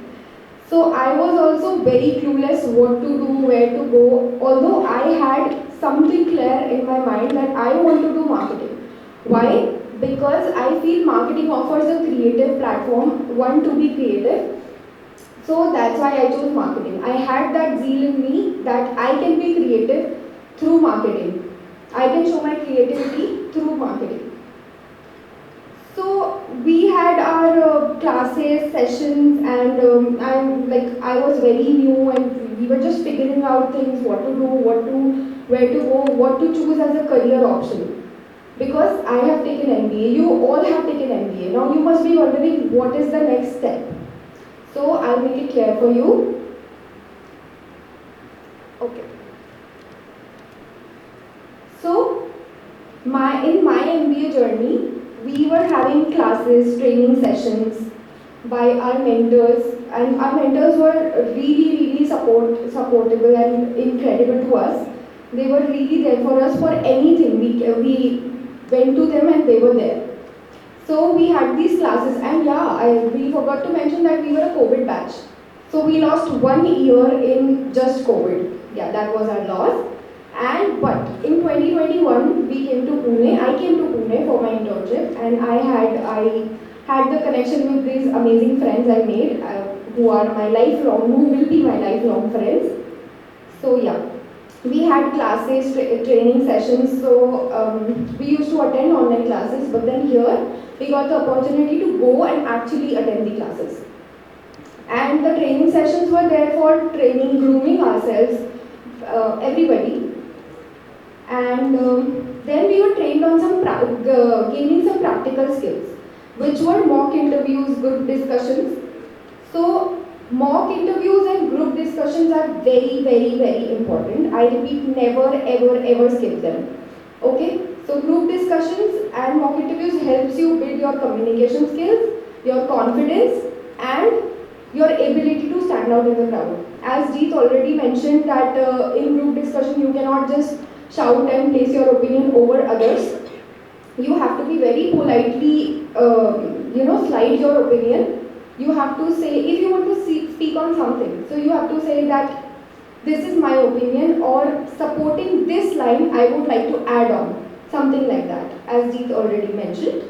So I was also very clueless what to do, where to go, although I had something clear in my mind that I want to do marketing. Why? Because I feel marketing offers a creative platform, one to be creative. So that's why I chose marketing. I had that zeal in me that I can be creative through marketing. I can show my creativity through marketing. So we had our classes, sessions, and I was very new, and we were just figuring out things, what to do, where to go, what to choose as a career option. Because I have taken MBA, you all have taken MBA. Now you must be wondering what is the next step. So I'll make it clear for you. Okay. So in my MBA journey, we were having classes, training sessions by our mentors, and our mentors were really supportable and incredible to us. They were really there for us for anything. We went to them and they were there. So we had these classes, and we forgot to mention that we were a COVID batch. So we lost 1 year in just COVID. Yeah, that was our loss. But in 2021, we came to Pune. I came to Pune for my internship, and I had the connection with these amazing friends I made, who will be my lifelong friends. So yeah. We had classes, training sessions, so we used to attend online classes, but then here we got the opportunity to go and actually attend the classes. And the training sessions were there for training, grooming ourselves, everybody. And then we were trained on gaining some practical skills, which were mock interviews, group discussions. So mock interviews and group discussions are very important. I repeat, never ever skip them. Okay? So group discussions and mock interviews helps you build your communication skills, your confidence, and your ability to stand out in the crowd. As Jeet already mentioned that in group discussion you cannot just shout and place your opinion over others. You have to be very politely, slide your opinion. You have to say, if you want to speak on something, so you have to say that this is my opinion, or supporting this line I would like to add on, something like that, as Jeet already mentioned.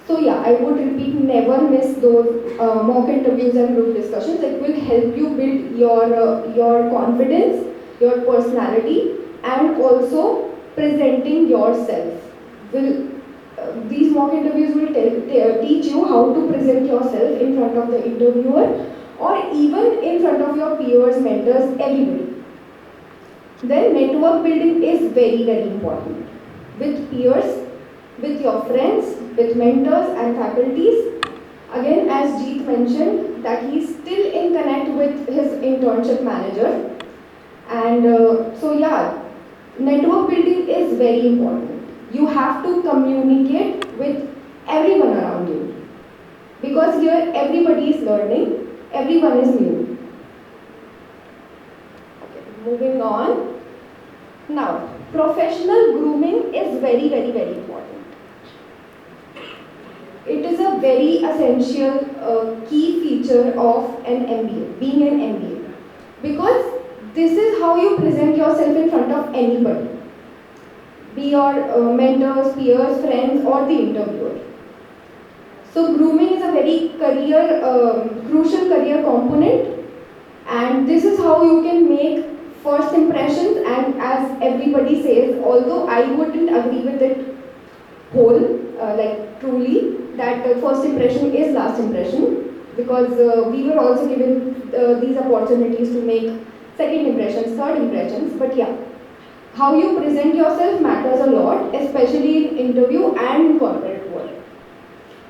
So yeah, I would repeat, never miss those mock interviews and group discussions. It will help you build your confidence, your personality, and also presenting yourself will these mock interviews will teach you how to present yourself in front of the interviewer or even in front of your peers, mentors, everybody. Then network building is very, very important. With peers, with your friends, with mentors and faculties. Again, as Jeet mentioned, that he's still in connect with his internship manager. And network building is very important. You have to communicate with everyone around you. Because here everybody is learning, everyone is new. Okay, moving on. Now, professional grooming is very, very, very important. It is a very essential key feature of an MBA, being an MBA. Because this is how you present yourself in front of anybody. Be your mentors, peers, friends or the interviewer. So grooming is a very crucial career component, and this is how you can make first impressions. And as everybody says, although I wouldn't agree with it truly, that first impression is last impression, because we were also given these opportunities to make second impressions, third impressions, but yeah, how you present yourself matters a lot, especially in interview and in corporate world.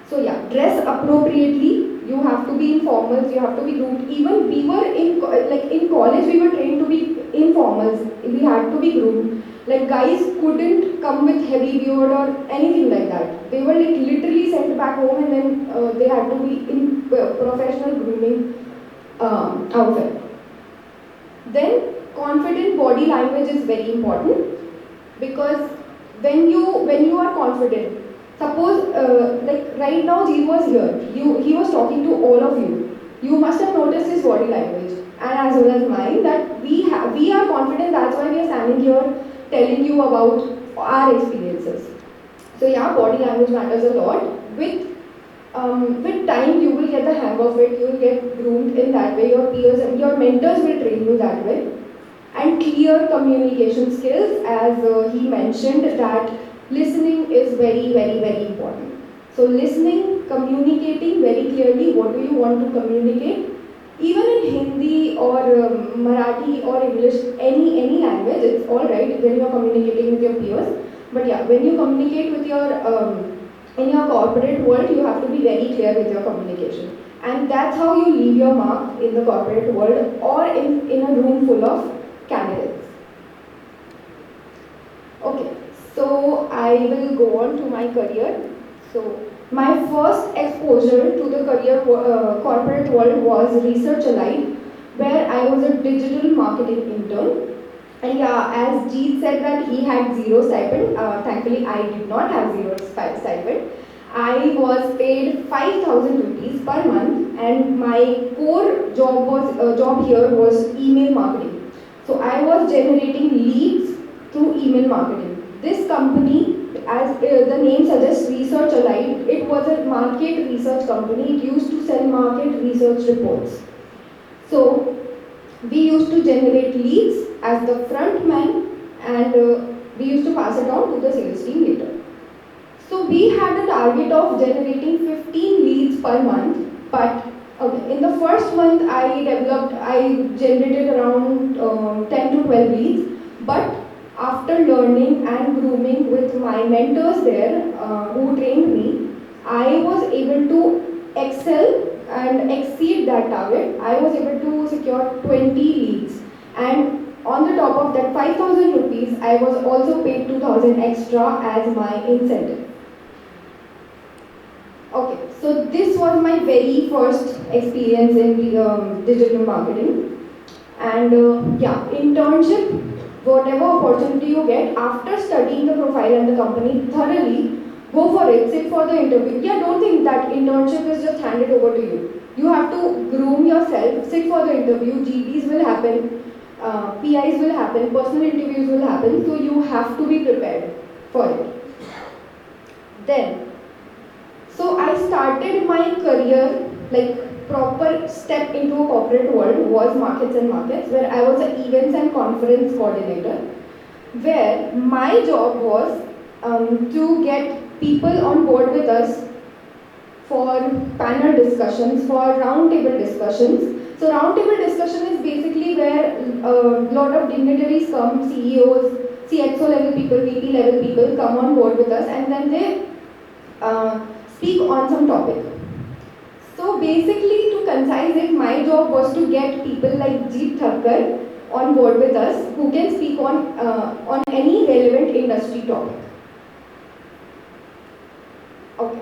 So yeah, dress appropriately. You have to be in formals. You have to be groomed. Even we were in college, we were trained to be in formals. We had to be groomed. Like guys couldn't come with heavy beard or anything like that. They were like literally sent back home, and then they had to be in professional grooming outfit. Then confident body language is very important, because when you are confident. Suppose, right now, Jeet was here. He was talking to all of you. You must have noticed his body language, and as well as mine, that we are confident. That's why we are standing here telling you about our experiences. So yeah, body language matters a lot. With time, you will get the hang of it. You will get groomed in that way. Your peers and your mentors will train you that way. And clear communication skills, as he mentioned, that listening is very, very, very important. So listening, communicating very clearly, what do you want to communicate? Even in Hindi or Marathi or English, any language, it's all right when you are communicating with your peers. But yeah, when you communicate with your in your corporate world, you have to be very clear with your communication. And that's how you leave your mark in the corporate world or in a room full of candidates. Okay. So I will go on to my career. So my first exposure to the corporate world was Research Allied, where I was a digital marketing intern. And yeah, as Jeet said that he had zero stipend, thankfully I did not have zero stipend. I was paid 5,000 rupees per month, and my core job here was email marketing. So I was generating leads through email marketing. This company, as the name suggests, Research Allied, it was a market research company. It used to sell market research reports. So we used to generate leads as the front man, and we used to pass it on to the sales team later. So we had a target of generating 15 leads per month, but in the first month I generated around 10 to 12 leads, but after learning and grooming with my mentors there who trained me, I was able to excel and exceed that target. I was able to secure 20 leads, and on the top of that 5,000 rupees, I was also paid 2,000 extra as my incentive. Okay, so this was my very first experience in digital marketing, and internship. Whatever opportunity you get after studying the profile and the company thoroughly, go for it, sit for the interview. Yeah, don't think that internship is just handed over to you. You have to groom yourself, sit for the interview, GBs will happen, PIs will happen, personal interviews will happen, so you have to be prepared for it. Then, so I started my career, proper step into a corporate world was Markets and Markets, where I was an events and conference coordinator, where my job was to get people on board with us for panel discussions, for roundtable discussions. So roundtable discussion is basically where a lot of dignitaries come, CEOs, CXO level people, VP level people come on board with us, and then they speak on some topic. So basically, to concise it, my job was to get people like Jeet Thakkar on board with us who can speak on any relevant industry topic. Okay.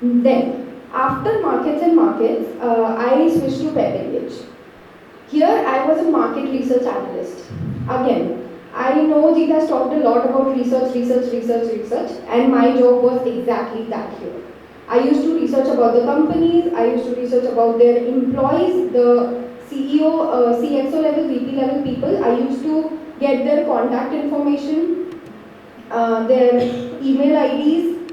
Then, after markets and markets, I switched to web engage. Here, I was a market research analyst. Again, I know Jeet has talked a lot about research, and my job was exactly that here. I used to research about the companies, I used to research about their employees, the CEO, CXO level, VP level people. I used to get their contact information, their email IDs.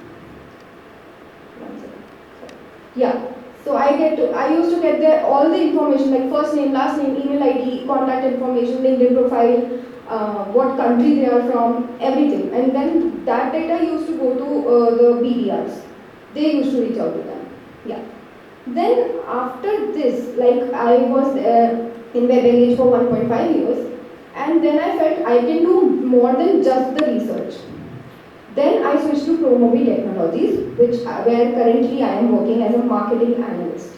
Yeah. So I used to get their all the information like first name, last name, email ID, contact information, LinkedIn profile, what country they are from, everything. And then that data used to go to the BDRs. They used to reach out to them. Yeah. Then after this, like I was in web engage for 1.5 years, and then I felt I can do more than just the research. Then I switched to Promobi Technologies, where currently I am working as a marketing analyst.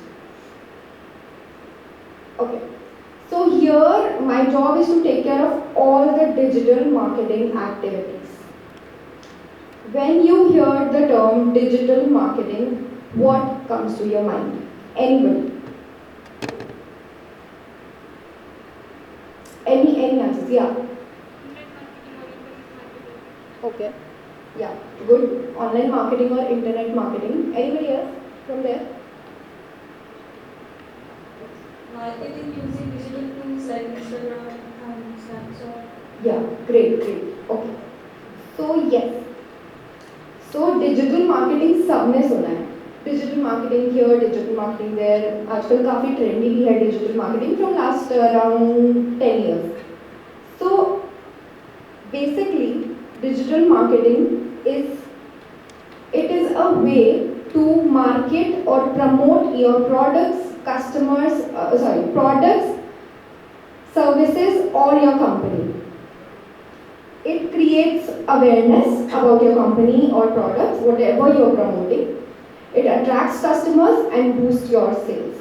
Okay. So here my job is to take care of all the digital marketing activities. When you hear the term digital marketing, what comes to your mind? Anybody? Any answers? Yeah. Okay. Yeah. Good. Online marketing or internet marketing. Anybody else from there? Marketing using digital tools like Instagram and Snapchat. Yeah. Great. Okay. So yes. So digital marketing सबने सुना है. Digital marketing here, digital marketing there. आजकल काफी trendy भी है digital marketing from last around 10 years. So basically, digital marketing is a way to market or promote your products, products, services, or your company. It creates awareness about your company or products, whatever you're promoting. It attracts customers and boosts your sales.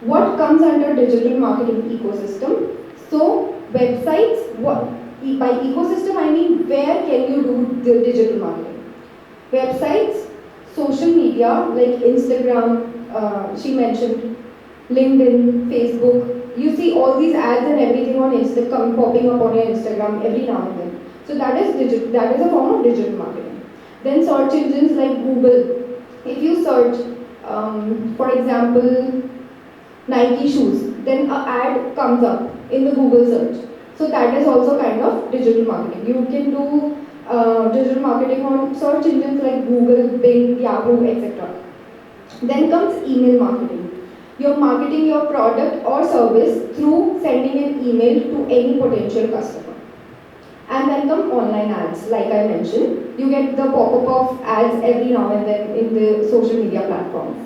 What comes under digital marketing ecosystem? So, websites, by ecosystem I mean where can you do the digital marketing? Websites, social media like Instagram, she mentioned, LinkedIn, Facebook. You see all these ads and everything on Instagram popping up on your Instagram every now and then. So that is digital. That is a form of digital marketing. Then search engines like Google. If you search, for example, Nike shoes, then an ad comes up in the Google search. So that is also kind of digital marketing. You can do digital marketing on search engines like Google, Bing, Yahoo, etc. Then comes email marketing. You're marketing your product or service through sending an email to any potential customer. And then come online ads, like I mentioned. You get the pop-up of ads every now and then in the social media platforms.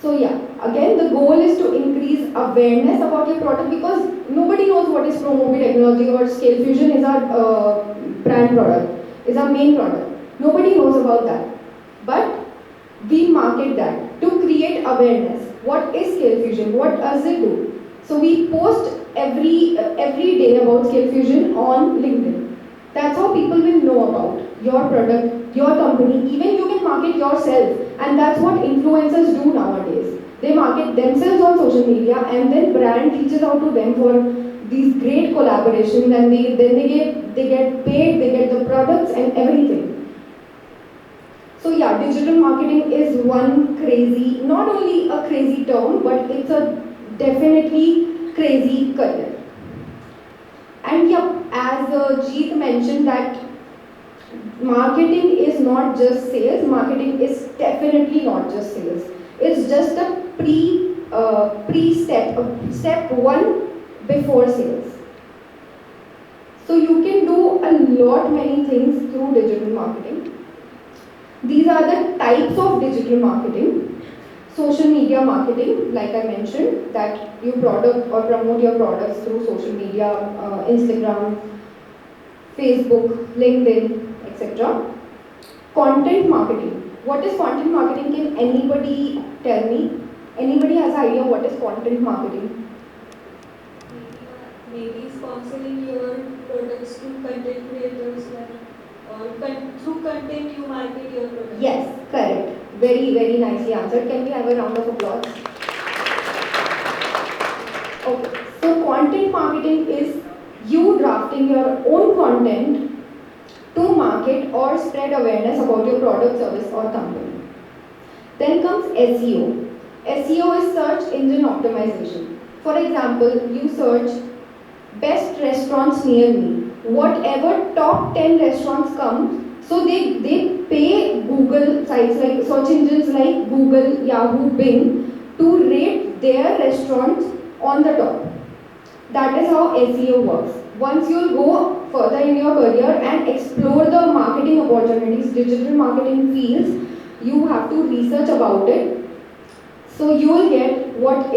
So yeah, again the goal is to increase awareness about your product because nobody knows what is Promobi technology or Scale Fusion is our brand product, is our main product. Nobody knows about that. But we market that to create awareness. What is Scale Fusion? What does it do? So we post every day about Scale Fusion on LinkedIn. That's how people will know about your product, your company. Even you can market yourself, and that's what influencers do nowadays. They market themselves on social media, and then brand reaches out to them for these great collaborations, and they get paid, they get the products and everything. So yeah, digital marketing is one crazy, not only a crazy term, but it's a definitely crazy career. And yeah, as Jeet mentioned that marketing is not just sales, marketing is definitely not just sales. It's just a step one before sales. So you can do a lot many things through digital marketing. These are the types of digital marketing. Social media marketing, like I mentioned, that you product or promote your products through social media, Instagram, Facebook, LinkedIn, etc. Content marketing. What is content marketing? Can anybody tell me? Anybody has an idea what is content marketing? Maybe sponsoring your products to content creators, like, or through content you market your products. Yes, correct. Very, very nicely answered. Can we have a round of applause? Okay, so content marketing is you drafting your own content to market or spread awareness about your product, service, or company. Then comes SEO. SEO is search engine optimization. For example, you search best restaurants near me. Whatever top 10 restaurants come, so they pay Google sites like search engines like Google, Yahoo, Bing to rate their restaurants on the top. That is how SEO works. Once you'll go further in your career and explore the marketing opportunities, digital marketing fields, you have to research about it. So you will get what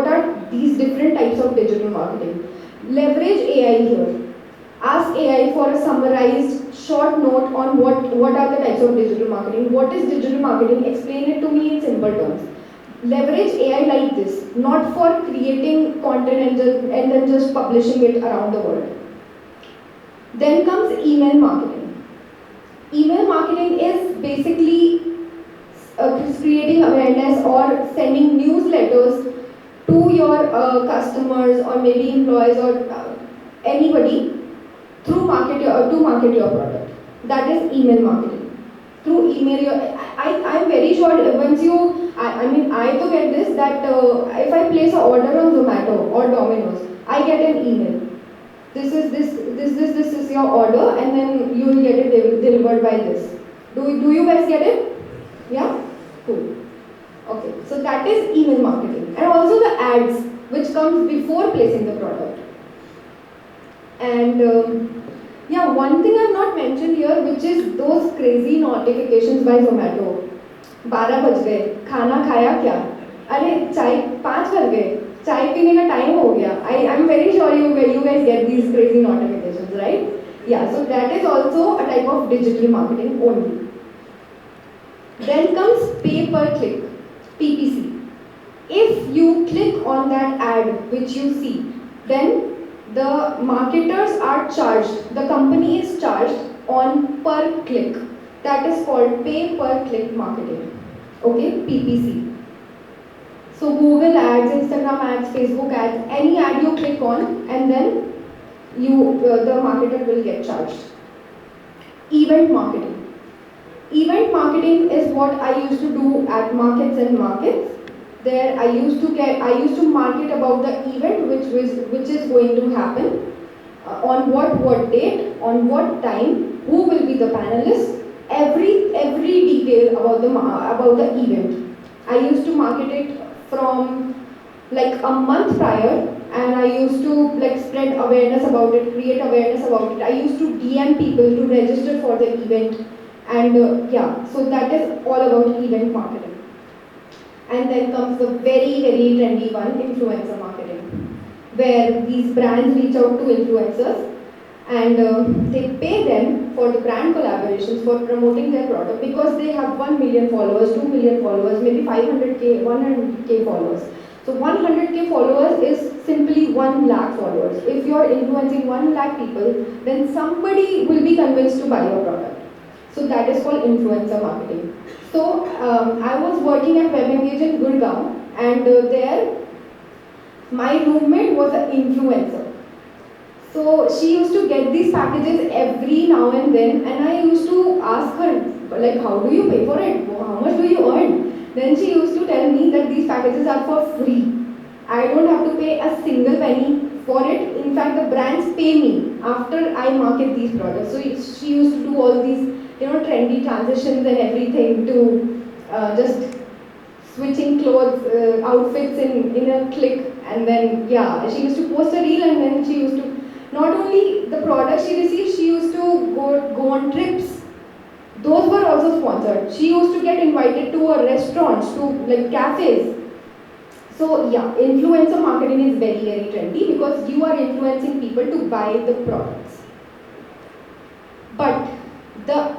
are these different types of digital marketing. Leverage AI here. Ask AI for a summarized short note on what are the types of digital marketing. What is digital marketing? Explain it to me in simple terms. Leverage AI like this, not for creating content and then just publishing it around the world. Then comes email marketing. Email marketing is basically creating awareness or sending newsletters to your customers or maybe employees or anybody to market your product. That is email marketing. Through email, I'm very sure once you, I to get this that if I place an order on Zomato or Domino's, I get an email. This is your order, and then you will get it delivered by this. Do you guys get it? Yeah? Cool. Okay, so that is email marketing. And also the ads, which comes before placing the product. And yeah, one thing I've not mentioned here, which is those crazy notifications by Zomato. 12 बज गए, खाना खाया क्या? अरे चाय 5 बज गए, चाय पीने का टाइम हो गया. I'm very sure you guys get these crazy notifications, right? Yeah, so that is also a type of digital marketing only. Then comes pay per click, PPC. If you click on that ad which you see, then the marketers are charged, the company is charged on per click. That is called pay per click marketing. Okay, PPC. So Google ads, Instagram ads, Facebook ads, any ad you click on, and then the marketer will get charged. Event marketing. Event marketing is what I used to do at markets and markets. There I used to market about the event which is going to happen, on what date, on what time, who will be the panelists, every detail about the event. I used to market it from like a month prior, and I used to like spread awareness about it, create awareness about it. I used to DM people to register for the event, and yeah, so that is all about event marketing. And then comes the very, very trendy one, influencer marketing, where these brands reach out to influencers and they pay them for the brand collaborations for promoting their product because they have 1 million followers, 2 million followers, maybe 500k, 100k followers. So 100k followers is simply 1 lakh followers. If you are influencing 1 lakh people, then somebody will be convinced to buy your product. So that is called influencer marketing. So I was working at WebEngage in Gurgaon, and there my roommate was an influencer. So she used to get these packages every now and then, and I used to ask her, like, how do you pay for it? How much do you earn? Then she used to tell me that these packages are for free. I don't have to pay a single penny for it. In fact, the brands pay me after I market these products. So she used to do all these, trendy transitions and everything to just switching clothes, outfits in a click, and then yeah, she used to post a reel, and then she used to, not only the products she received, she used to go on trips, those were also sponsored. She used to get invited to a restaurants, to like cafes. So yeah, influencer marketing is very, very trendy because you are influencing people to buy the products. But the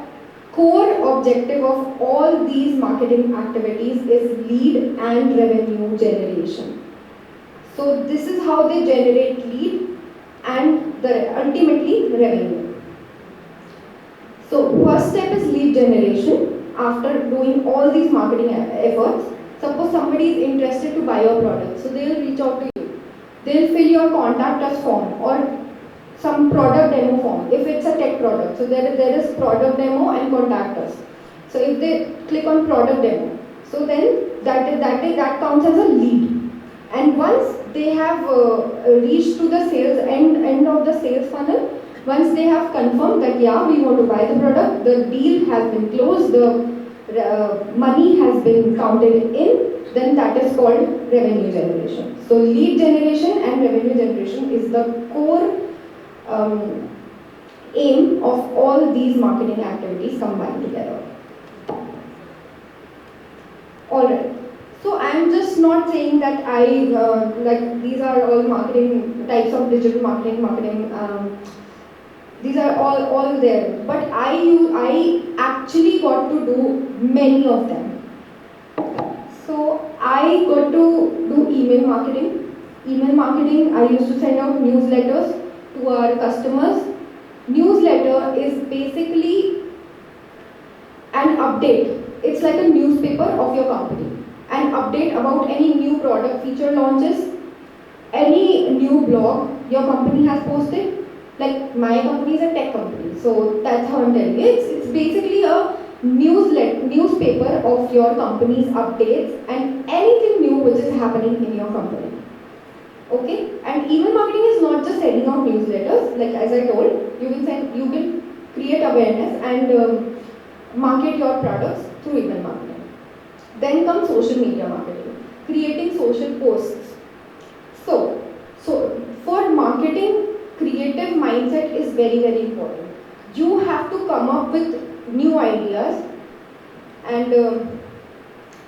core objective of all these marketing activities is lead and revenue generation. So this is how they generate lead and ultimately revenue. So first step is lead generation. After doing all these marketing efforts, suppose somebody is interested to buy your product, so they will reach out to you. They'll fill your contact us form or some product demo form if it's a tech product. So there is product demo and contact us. So if they click on product demo, so then that counts as a lead. And once they have reached to the sales end of the sales funnel, once they have confirmed that yeah, we want to buy the product, the deal has been closed, the money has been counted in, then that is called revenue generation. So lead generation and revenue generation is the core aim of all these marketing activities combined together. Alright, so I am just not saying that I like these are all marketing types of digital marketing. These are all there, but I actually got to do many of them. So I got to do email marketing. Email marketing, I used to send out newsletters to our customers. Newsletter is basically an update. It's like a newspaper of your company. An update about any new product feature launches, any new blog your company has posted. Like my company is a tech company, so that's how I'm telling you. It's basically a newspaper of your company's updates and anything new which is happening in your company. Okay, and email marketing is not just sending out newsletters. Like as I told, you can create awareness and market your products through email marketing. Then comes social media marketing, creating social posts. So for marketing, creative mindset is very, very important. You have to come up with new ideas and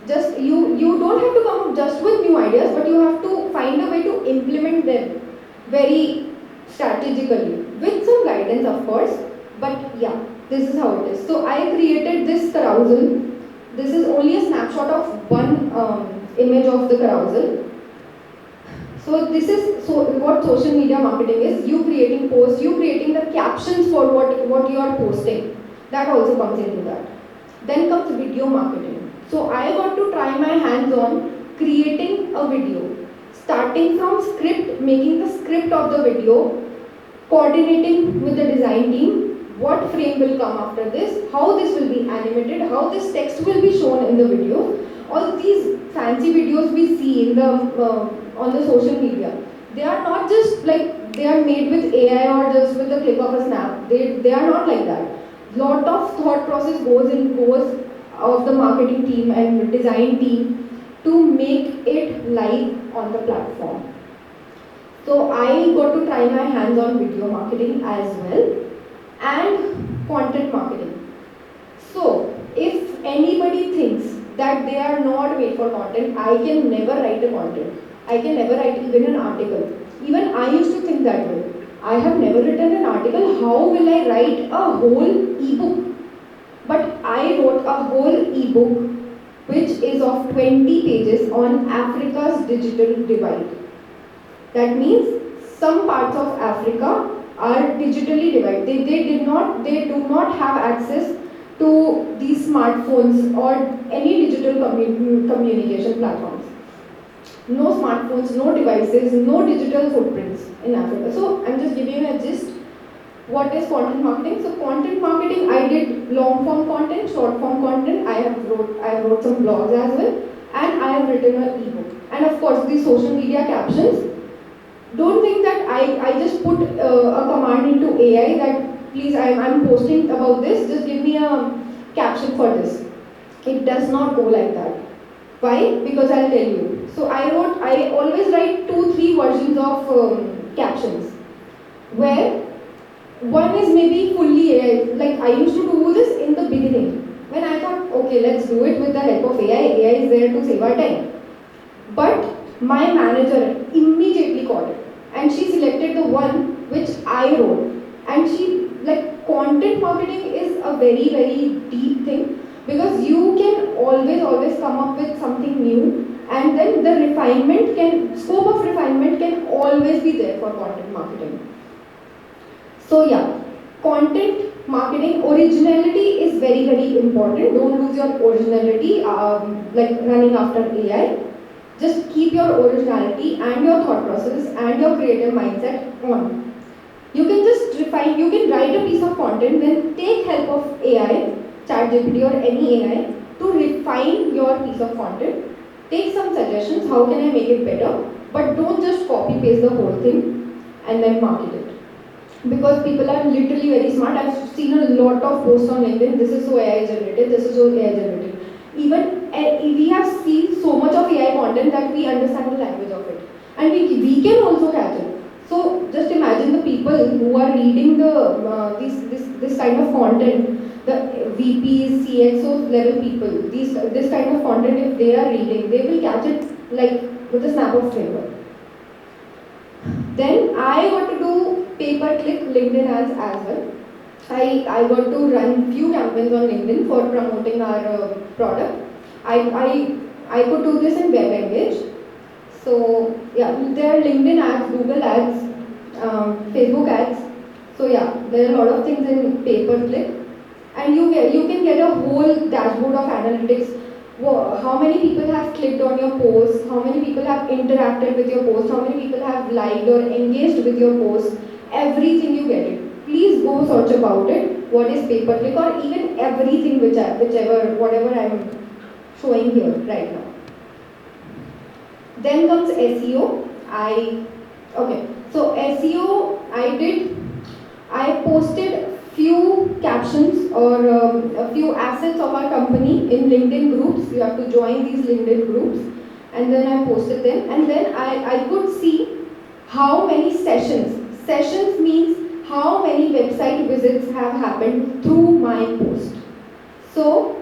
just you don't have to come up just with new ideas, but you have to find a way to implement them very strategically with some guidance, of course. But yeah, this is how it is. So I created this carousel. This is only a snapshot of one image of the carousel. So this is what social media marketing is. You creating posts, you creating the captions for what you are posting. That also comes into that. Then comes video marketing. So I got to try my hands on creating a video. Starting from script, making the script of the video, coordinating with the design team, what frame will come after this, how this will be animated, how this text will be shown in the video. All these fancy videos we see in the on the social media, they are not just like they are made with AI or just with the click of a snap. They are not like that. Lot of thought process goes of the marketing team and design team to make it live on the platform. So I got to try my hands on video marketing as well and content marketing. So if anybody thinks that they are not made for content, I can never write a content. I can never write even an article. Even I used to think that way. I have never written an article. How will I write a whole ebook? But I wrote a whole ebook which is of 20 pages on Africa's digital divide. That means some parts of Africa are digitally divided. They do not have access to these smartphones or any digital communication platforms. No smartphones, no devices, no digital footprints in Africa. So I'm just giving you a gist. What is content marketing? So content marketing, I did long form content, short form content. I wrote some blogs as well, and I have written an ebook. And of course, the social media captions. Don't think that I just put a command into AI that please I'm posting about this. Just give me a caption for this. It does not go like that. Why? Because I'll tell you. So I always write 2-3 versions of captions, where One is maybe fully AI. Like I used to do this in the beginning when I thought, okay, let's do it with the help of AI. AI is there to save our time. But my manager immediately caught it, and she selected the one which I wrote. And she, like, content marketing is a very, very deep thing, because you can always come up with something new, and then the scope of refinement can always be there for content marketing. So yeah, content marketing originality is very, very important. Don't lose your originality like running after AI. Just keep your originality and your thought process and your creative mindset on. You can just refine, you can write a piece of content, then take help of AI, ChatGPT or any AI to refine your piece of content. Take some suggestions, how can I make it better? But don't just copy paste the whole thing and then market it. Because people are literally very smart. I've seen a lot of posts on LinkedIn, this is so AI generated, this is so AI generated. Even we have seen so much of AI content that we understand the language of it. And we can also catch it. So just imagine the people who are reading this kind of content, the VPs, CXO level people, this kind of content, if they are reading, they will catch it like with a snap of finger. Then I got to do pay-per-click LinkedIn ads as well. I got to run few campaigns on LinkedIn for promoting our product. I could do this in web engage. So yeah, there are LinkedIn ads, Google ads, Facebook ads. So yeah, there are a lot of things in pay-per-click, and you can get a whole dashboard of analytics. How many people have clicked on your post? How many people have interacted with your post? How many people have liked or engaged with your post? Everything you get it. Please go search about it. What is pay-per-click, or even everything whatever I'm showing here right now. Then comes SEO. So SEO I posted few captions or a few assets of our company in LinkedIn groups. You have to join these LinkedIn groups, and then I posted them, and then I could see how many sessions means how many website visits have happened through my post. So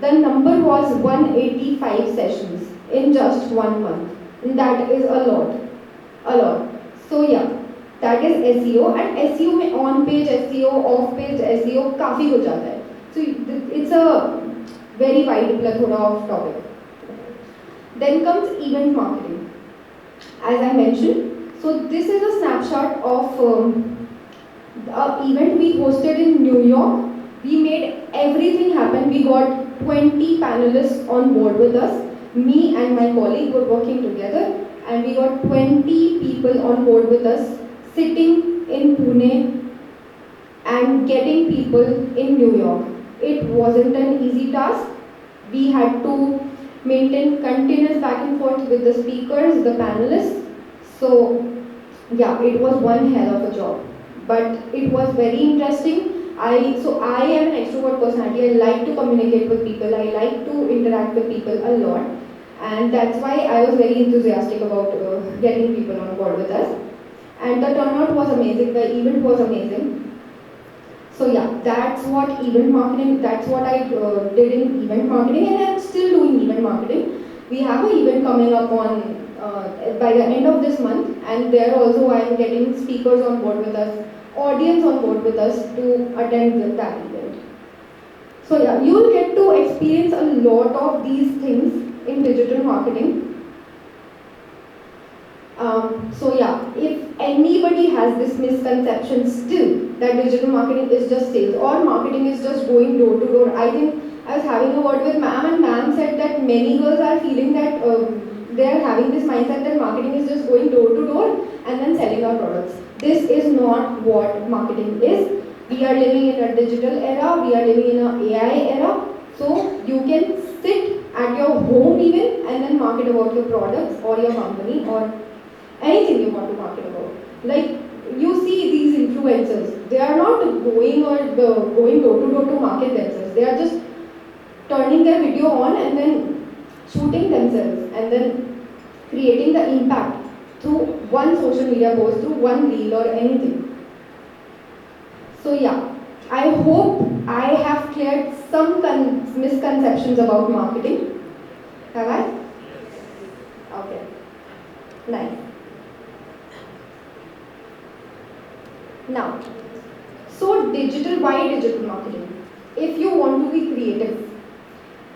the number was 185 sessions in just 1 month, and that is a lot. So yeah, that is SEO, and SEO में on page SEO, off page SEO काफी कुछ आता है. So it's a very wide plethora of topic. Then comes event marketing. As I mentioned, so this is a snapshot of an event we hosted in New York. We made everything happen. We got 20 panelists on board with us. Me and my colleague were working together, and we got 20 people on board with us, sitting in Pune and getting people in New York. It wasn't an easy task. We had to maintain continuous back and forth with the speakers, the panelists. So yeah, it was one hell of a job, but it was very interesting. I am an extrovert personality. I like to communicate with people. I like to interact with people a lot, and that's why I was very enthusiastic about getting people on board with us. And the turnout was amazing. The event was amazing. So yeah, that's what event marketing. That's what I did in event marketing, and I'm still doing event marketing. We have an event coming up on by the end of this month, and there also I am getting speakers on board with us, audience on board with us to attend that event. So yeah, you will get to experience a lot of these things in digital marketing. So yeah, if anybody has this misconception still that digital marketing is just sales or marketing is just going door to door, I think I was having a word with ma'am, and ma'am said that many girls are feeling that they are having this mindset that marketing is just going door to door and then selling our products. This is not what marketing is. We are living in a digital era, we are living in an AI era, so you can sit at your home even and then market about your products or your company or anything you want to market about. Like you see these influencers, they are not going door to door to market themselves. They are just turning their video on and then shooting themselves and then creating the impact through one social media post, through one reel or anything. So yeah, I hope I have cleared some misconceptions about marketing. Have I? Okay, nice. Now, why digital marketing? If you want to be creative.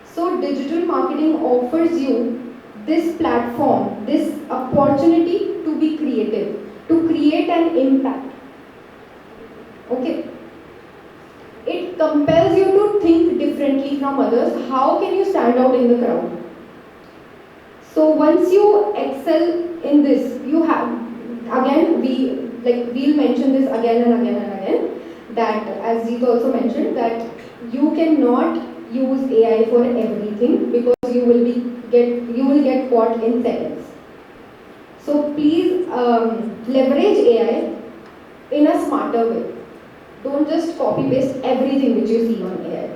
So digital marketing offers you this platform, this opportunity to be creative, to create an impact. Okay. It compels you to think differently from others. How can you stand out in the crowd? So once you excel in this, you have again we'll mention this again and again and again, that as Jeet also mentioned, that you cannot use AI for everything because you will get caught in seconds. So please leverage AI in a smarter way. Don't just copy paste everything which you see on AI.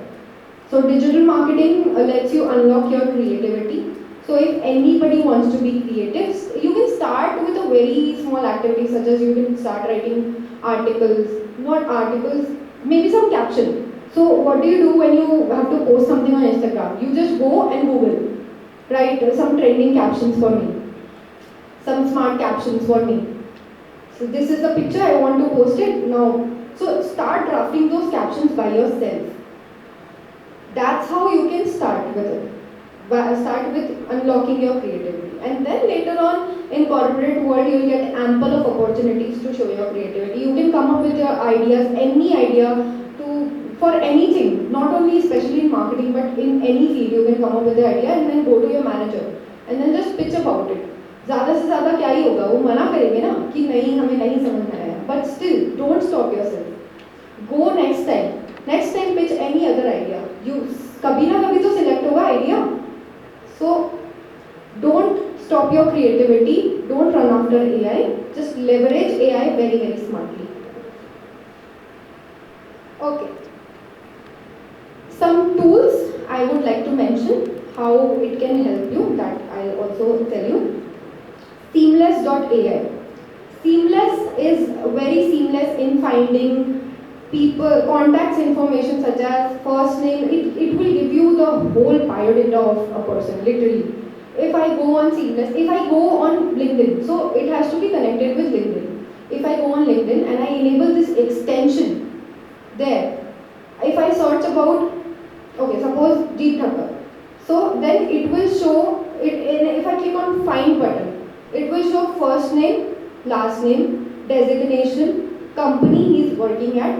So digital marketing lets you unlock your creativity. So if anybody wants to be creative, you can start with a very small activity, such as you can start writing maybe some caption. So what do you do when you have to post something on Instagram? You just go and Google, write some trending captions for me, some smart captions for me. So this is the picture, I want to post it now. So start drafting those captions by yourself. That's how you can start with it. Start with unlocking your creativity, and then later on in corporate world you'll get ample of opportunities to show your creativity. You can come up with your ideas, any idea for anything, not only especially in marketing but in any field. You can come up with the idea and then go to your manager and then just pitch about it. ज़्यादा से ज़्यादा क्या ही होगा, वो मना करेंगे ना कि नहीं हमें नहीं समझ में आया. But still, don't stop yourself. Go next time. Next time pitch any other idea. You कभी ना कभी तो select होगा idea. So don't stop your creativity. Don't run after AI. Just leverage AI very very smartly. Okay. Some tools I would like to mention how it can help you. That I'll also tell you. Seamless.ai. Seamless is very seamless in finding people, contacts information such as first name. It will give you the whole biodata of a person, literally. If I go on Seamless, if I go on LinkedIn, so it has to be connected with LinkedIn. If I go on LinkedIn and I enable this extension there, if I search about, okay, suppose Jeet Thakkar, so then it will show it. If I click on find button, it will show first name, last name, designation, company he is working at,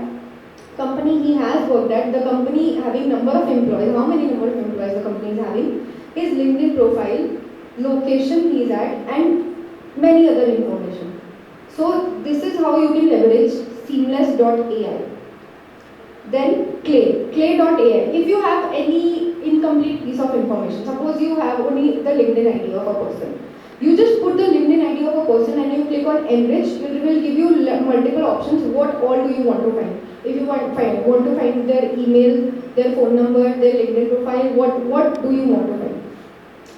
company he has worked at, the company having number of employees, how many number of employees the company is having, his LinkedIn profile, location he is at, and many other information. So this is how you can leverage seamless.ai. Then clay.ai. If you have any incomplete piece of information, suppose you have only the LinkedIn ID of a person, you just put the LinkedIn ID of a person and you click on enrich. It will give you multiple options. What all do you want to find? If you want to find their email, their phone number, their LinkedIn profile, what do you want to find?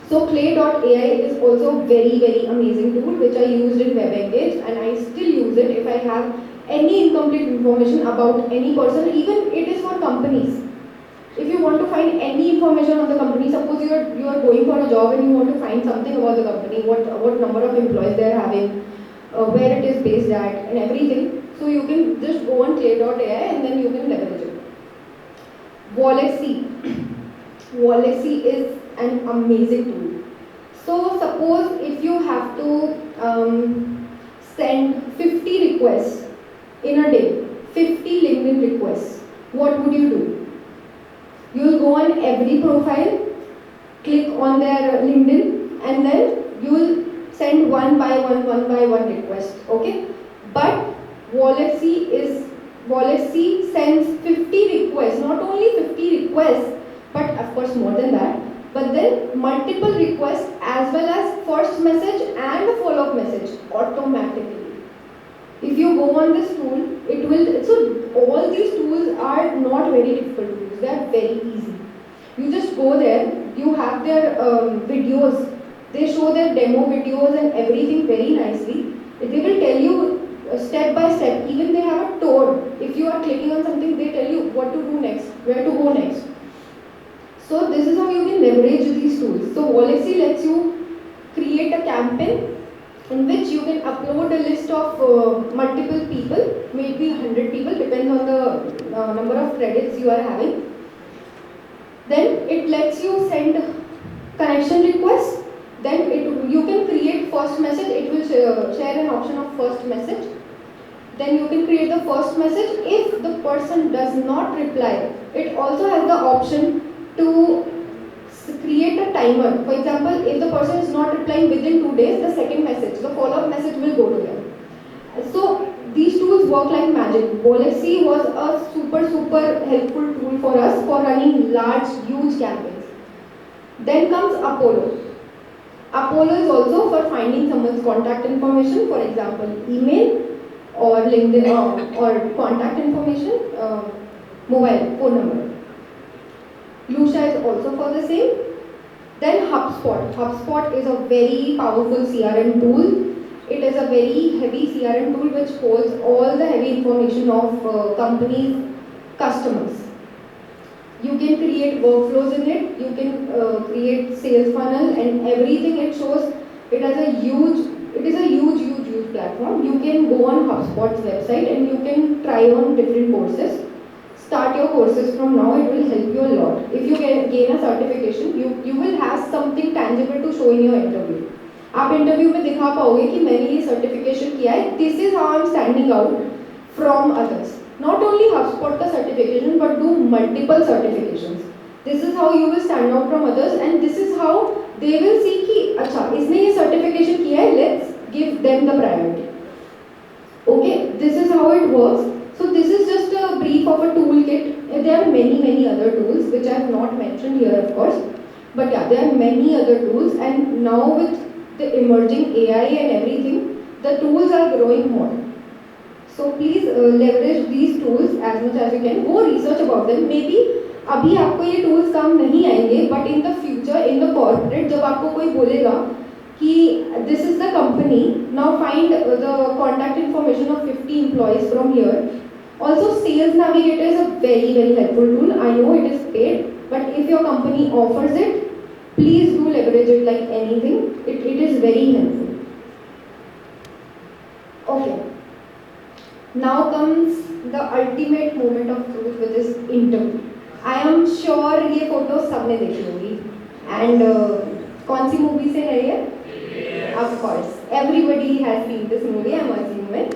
So clay.ai is also very very amazing tool which I used in WebEngage, and I still use it if I have any incomplete information about any person. Even it is for companies. If you want to find any information on the company, suppose you are going for a job and you want to find something about the company, what number of employees they are having, where it is based at, and everything. So you can just go on clay.ai and then you can leverage it. Wallecy is an amazing tool. So suppose if you have to send 50 requests in a day, 50 LinkedIn requests, what would you do? You will go on every profile, click on their LinkedIn, and then you will send one by one request. Okay, but Wallecy sends 50 requests, not only 50 requests, but of course more than that, but then multiple requests as well as first message and a follow-up message automatically. If you go on this tool, it will, so all these tools are not very difficult to use, they are very easy. You just go there, you have their videos, they show their demo videos and everything very nicely. They will tell you step by step, even they have a tour. If you are are clicking on something, they tell you what to do next, where to go next. So this is how you can leverage these tools. So Walexy lets you create a campaign in which you can upload a list of multiple people, maybe 100 people, depends on the number of credits you are having. Then it lets you send connection requests. Then you can create first message. It will share an option of first message. Then you can create the first message. If the person does not reply, it also has the option to create a timer. For example, if the person is not replying within 2 days, the second message, the follow-up message will go to them. So these tools work like magic. Walexy was a super helpful tool for us for running large, huge campaigns. Then comes Apollo. Apollo is also for finding someone's contact information, for example, email or LinkedIn or contact information, mobile phone number. Lucia is also for the same. Then HubSpot. HubSpot is a very powerful CRM tool. It is a very heavy CRM tool which holds all the heavy information of companies' customers. You can create workflows in it. You can create sales funnel and everything. It shows it has a huge. It is a huge platform. You can go on HubSpot's website and you can try on different courses. Start your courses from now, it will help you a lot. If you gain a certification, you will have something tangible to show in your interview. आप interview में दिखा पाओगे कि मैंने ये certification किया है, this is how I am standing out from others. Not only HubSpot का certification, but do multiple certifications. This is how you will stand out from others, and this is how they will see कि अच्छा इसने ये certification किया है, let's give them the priority. Okay, this is how it works. So this is just a brief of a toolkit. There are many other tools which I have not mentioned here, of course. But yeah, there are many other tools, and now with the emerging AI and everything, the tools are growing more. So please leverage these tools as much as you can. Go research about them. Maybe अभी आपको ये tools काम नहीं आएंगे, but in the future, in the corporate, जब आपको कोई बोलेगा कि this is the company, now find the contact information of 50 employees from here. Also, Sales Navigator is a very helpful tool. I know it is paid, but if your company offers it, please do leverage it like anything. It is very helpful. Okay. Now comes the ultimate moment of truth, which is interview. I am sure ये photos सबने देखी होगी. And कौन सी movie से है ये? Of course, everybody has seen this movie, I'm assuming.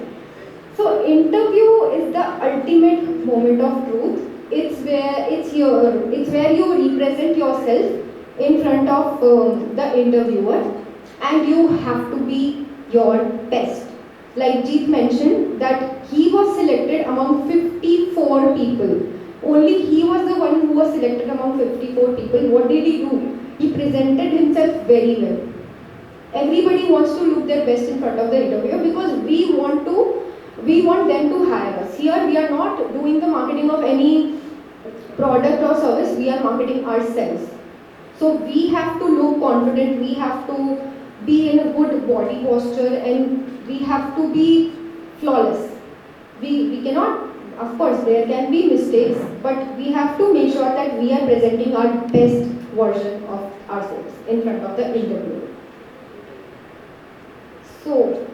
So interview is the ultimate moment of truth. It's where you represent yourself in front of the interviewer, and you have to be your best. Like Jeet mentioned that he was selected among 54 people. Only he was the one who was selected among 54 people. What did he do? He presented himself very well. Everybody wants to look their best in front of the interviewer because we want them to hire us. Here we are not doing the marketing of any product or service, we are marketing ourselves. So we have to look confident, we have to be in a good body posture, and we have to be flawless. We cannot, of course there can be mistakes, but we have to make sure that we are presenting our best version of ourselves in front of the interviewer. So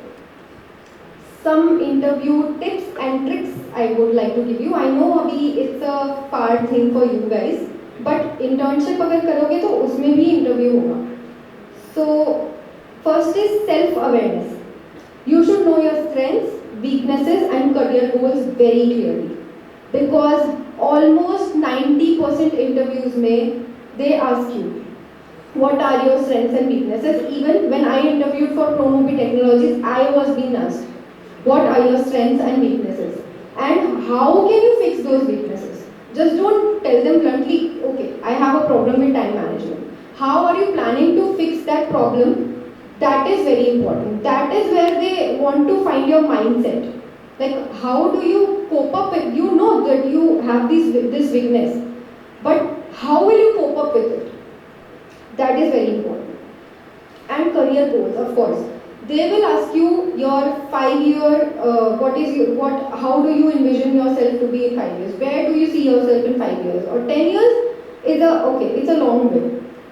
some interview tips and tricks I would like to give you. I know अभी it's a far thing for you guys, but internship अगर करोगे तो उसमें भी interview होगा. So first is self-awareness. You should know your strengths, weaknesses and career goals very clearly, because almost 90% interviews में they ask you what are your strengths and weaknesses. Even when I interviewed for Promobi Technologies, I was being asked what are your strengths and weaknesses, and how can you fix those weaknesses. Just don't tell them bluntly, okay, I have a problem with time management. How are you planning to fix that problem? That is very important. That is where they want to find your mindset. Like, how do you cope up with, you know that you have this weakness, but how will you cope up with it? That is very important. And career goals, of course. They will ask you your 5 year, how do you envision yourself to be in 5 years? Where do you see yourself in 5 years? Or 10 years is it's a long way.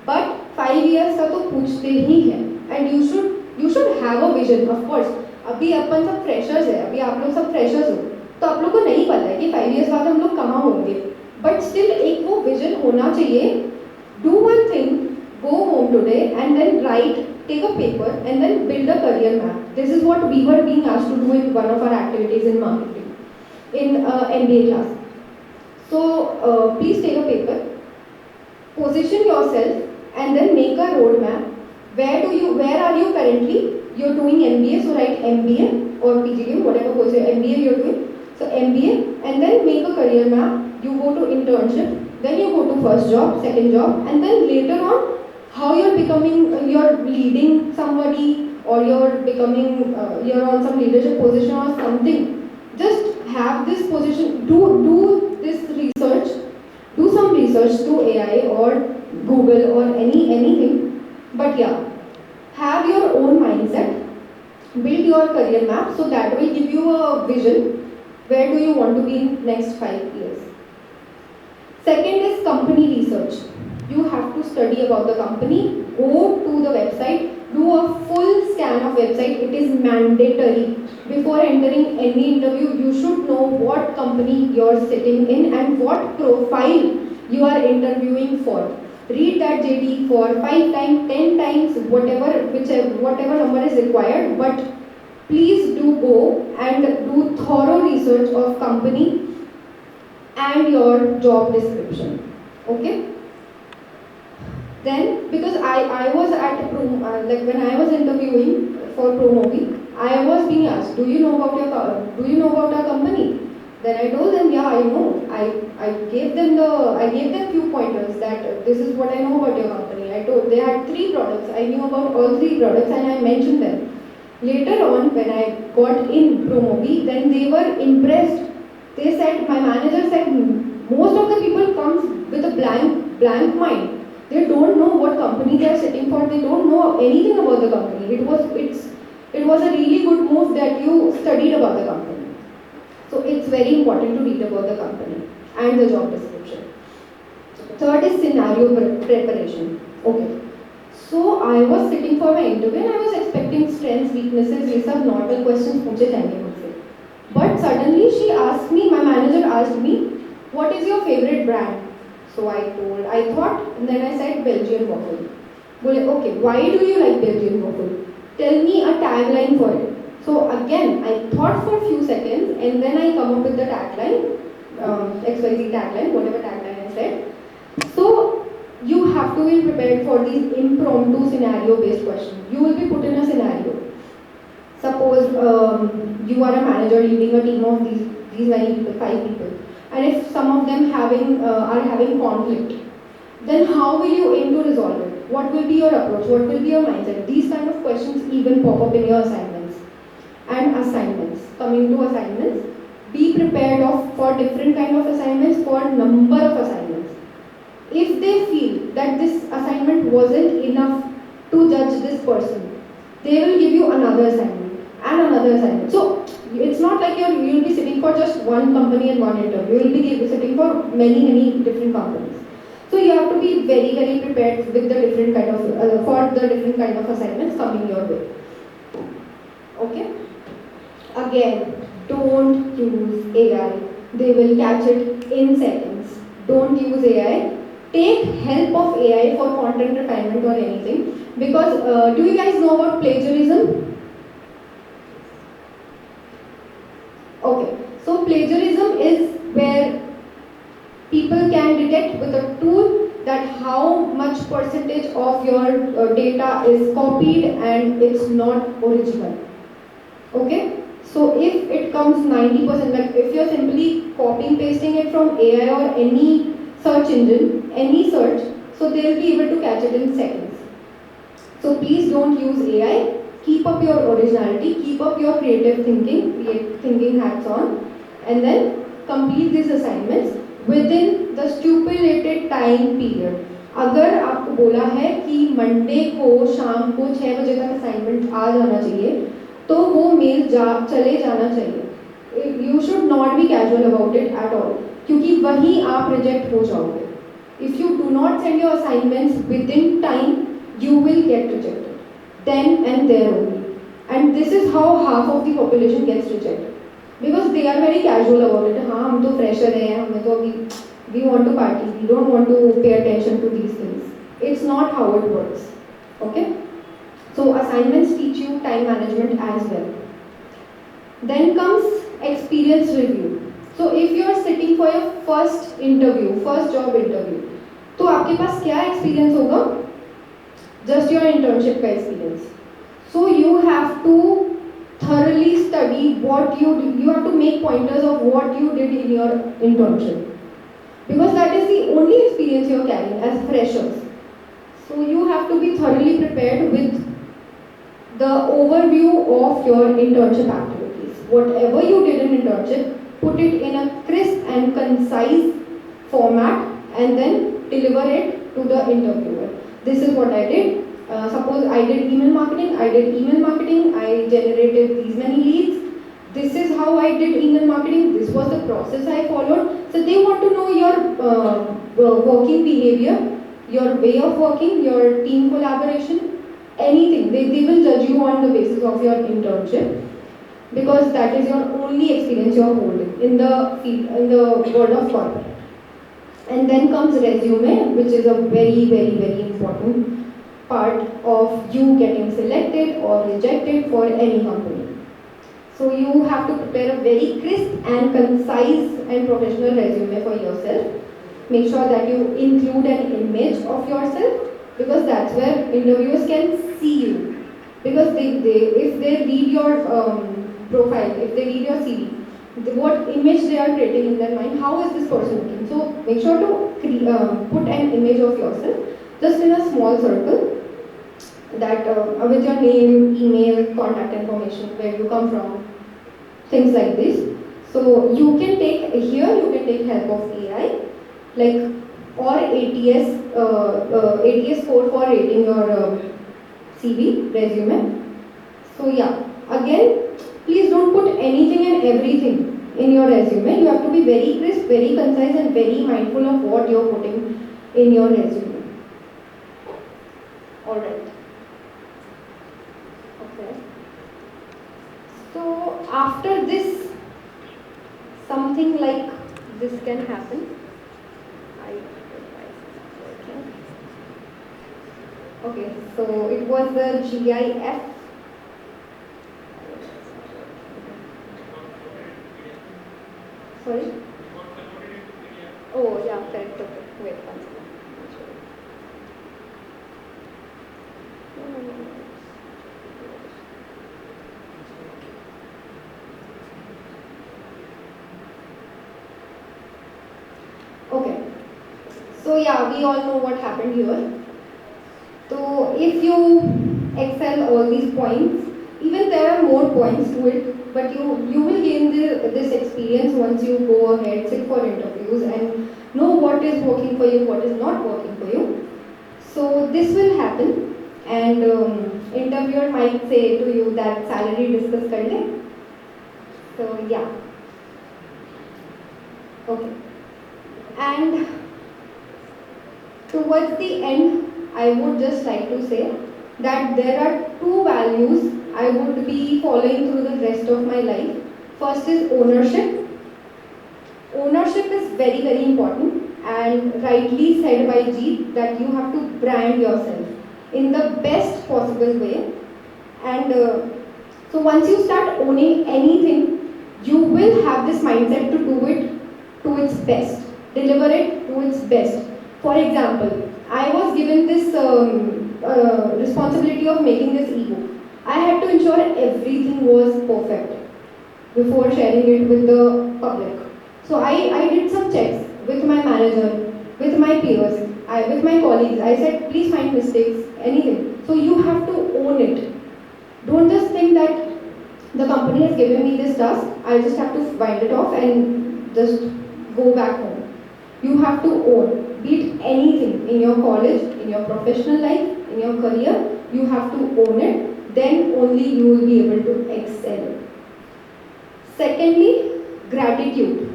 But 5 years का तो पूछते ही हैं. And you should have a vision, of course. अभी अपन सब freshers है, अभी आप लोग सब फ्रेशर्स हो, तो आप लोग को नहीं पता है कि 5 years बाद हम लोग कहाँ होंगे. But still एक वो vision होना चाहिए. Do one thing, go home today and then write, take a paper and then build a career map. This is what we were being asked to do in one of our activities in marketing, in MBA class. So please take a paper, position yourself and then make a roadmap. Where are you currently? You're doing MBA, so write MBA or PGM, whatever course MBA you're doing. So MBA and then make a career map. You go to internship, then you go to first job, second job, and then later on how you're becoming, you're leading somebody or you're becoming, you're on some leadership position or something. Just have this position, do this research, do some research through AI or Google or anything. But yeah, have your own mindset, build your career map, so that will give you a vision. Where do you want to be in next 5 years? Second is company research. You have to study about the company, go to the website, do a full scan of website. It is mandatory. Before entering any interview, you should know what company you're sitting in and what profile you are interviewing for. Read that JD for 5 times, 10 times, whatever number is required, but please do go and do thorough research of company and your job description. Okay? Then, because I was at like when I was interviewing for Promovi, I was being asked, do you know about our company? Then I told them, yeah, I know. I gave them few pointers that this is what I know about your company. I told they had 3 products. I knew about all 3 products and I mentioned them. Later on, when I got in Promovi, then they were impressed. They said, my manager said, most of the people comes with a blank mind. They don't know what company they are sitting for. They don't know anything about the company. It was a really good move that you studied about the company. So it's very important to read about the company and the job description. Third is scenario preparation. Okay. So I was sitting for my interview and I was expecting strengths, weaknesses, ये सब normal questions पूछे जाएंगे मुझसे. But suddenly my manager asked me, what is your favorite brand? So I thought, and then I said Belgian waffle. Bole, okay, why do you like Belgian waffle? Tell me a tagline for it. So again, I thought for a few seconds and then I come up with the tagline, XYZ tagline, whatever tagline I said. So you have to be prepared for these impromptu scenario-based questions. You will be put in a scenario. Suppose you are a manager leading a team of these many people, 5 people, and if some of them are having conflict, then how will you aim to resolve it? What will be your approach? What will be your mindset? These kind of questions even pop up in your assignments. And assignments. Coming to assignments, be prepared for different kind of assignments, for number of assignments. If they feel that this assignment wasn't enough to judge this person, they will give you another assignment and another assignment. So it's not like you'll be sitting for just one company and one interview. You'll be sitting for many different companies. So you have to be very prepared with the different kind of for the different kind of assignments coming your way. Okay. Again, don't use AI. They will catch it in seconds. Don't use AI. Take help of AI for content refinement or anything. Because do you guys know about plagiarism? Okay. So plagiarism is where people can detect with a tool that how much percentage of your data is copied and it's not original. Okay. So if it comes 90%, like if you're simply copying pasting it from AI or any search engine, any search, so they'll be able to catch it in seconds. So please don't use AI. Keep up your originality, keep up your creative thinking hats on, and then complete these assignments within the stipulated time period. अगर आपको बोला है कि Monday को शाम को 6 बजे तक असाइनमेंट आ जाना चाहिए, तो वो मेल चले जाना चाहिए. You should not be casual about it at all, क्योंकि वहीं आप रिजेक्ट हो जाओगे. If you do not send your assignments with in time, you will get rejected then and there only, and this is how half of the population gets rejected, because they are very casual about it. हाँ हम तो fresher हैं, हमें तो अभी we want to party, we don't want to pay attention to these things. It's not how it works. Okay, so assignments teach you time management as well. Then comes experience review. So if you are sitting for your first interview, first job interview, तो आपके पास क्या experience होगा? Just your internship का experience. So you have to thoroughly study what you have to make pointers of what you did in your internship, because that is the only experience you are carrying as freshers. So you have to be thoroughly prepared with the overview of your internship activities. Whatever you did in internship, put it in a crisp and concise format and then deliver it to the interviewer. This is what I did. Suppose I did email marketing, I generated these many leads. This is how I did email marketing. This was the process I followed. So they want to know your working behavior, your way of working, your team collaboration, anything. They will judge you on the basis of your internship, because that is your only experience you are holding in the field, in the world of corporate. And then comes resume, which is a very, very, very important part of you getting selected or rejected for any company. So you have to prepare a very crisp and concise and professional resume for yourself. Make sure that you include an image of yourself, because that's where interviewers can see you. Because if they read your profile, if they read your CV, what image they are creating in their mind, how is this person looking. So make sure to put an image of yourself just in a small circle, that with your name, email, contact information, where you come from, things like this. So you can take help of AI, like, or ATS score for rating your CV resume. So yeah, again, please don't put anything and everything in your resume. You have to be very crisp, very concise, and very mindful of what you're putting in your resume. Alright. Okay. So after this, something like this can happen. Okay, so it was the GIF. Sorry? Oh, yeah, correct. Okay, wait one second. Okay, so yeah, we all know what happened here. So if you excel all these points, even there are more points to it, but you will gain this experience once you go ahead, sit for interviews and know what is working for you, what is not working for you. So this will happen, and interviewer might say to you that salary discuss kar le. So yeah. Okay. And towards the end, I would just like to say that there are two values I would be following through the rest of my life. First is ownership. Ownership is very, very important, and rightly said by Jeet that you have to brand yourself in the best possible way. And so once you start owning anything, you will have this mindset to do it to its best, deliver it to its best. For example, I was given this responsibility of making this ebook. I had to ensure everything was perfect before sharing it with the public. So I did some checks with my manager, with my peers, with my colleagues. I said, please find mistakes, anything. So you have to own it. Don't just think that the company has given me this task, I just have to wind it off and just go back home. You have to own. be it anything in your college, in your professional life, in your career, you have to own it, then only you will be able to excel. Secondly, gratitude.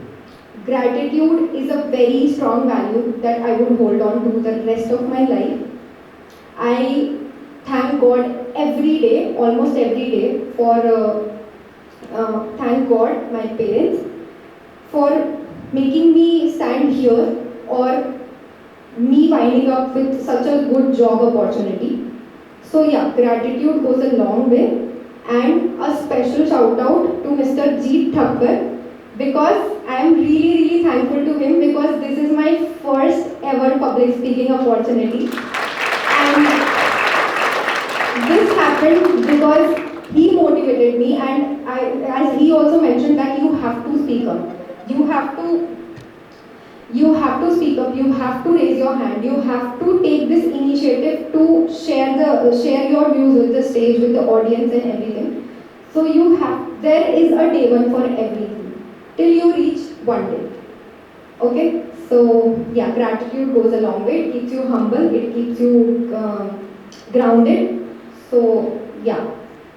Gratitude is a very strong value that I would hold on to the rest of my life. I thank God every day, almost every day, thank God, my parents, for making me stand here or me winding up with such a good job opportunity. So yeah, gratitude goes a long way, and a special shout out to Mr. Jeet Thakkar, because I am really thankful to him, because this is my first ever public speaking opportunity, and this happened because he motivated me, and as he also mentioned that you have to speak up. You have to speak up, you have to raise your hand, you have to take this initiative to share your views with the stage, with the audience and everything. So there is a day one for everything, till you reach one day. Okay, so yeah, gratitude goes a long way. It keeps you humble, it keeps you grounded. So yeah,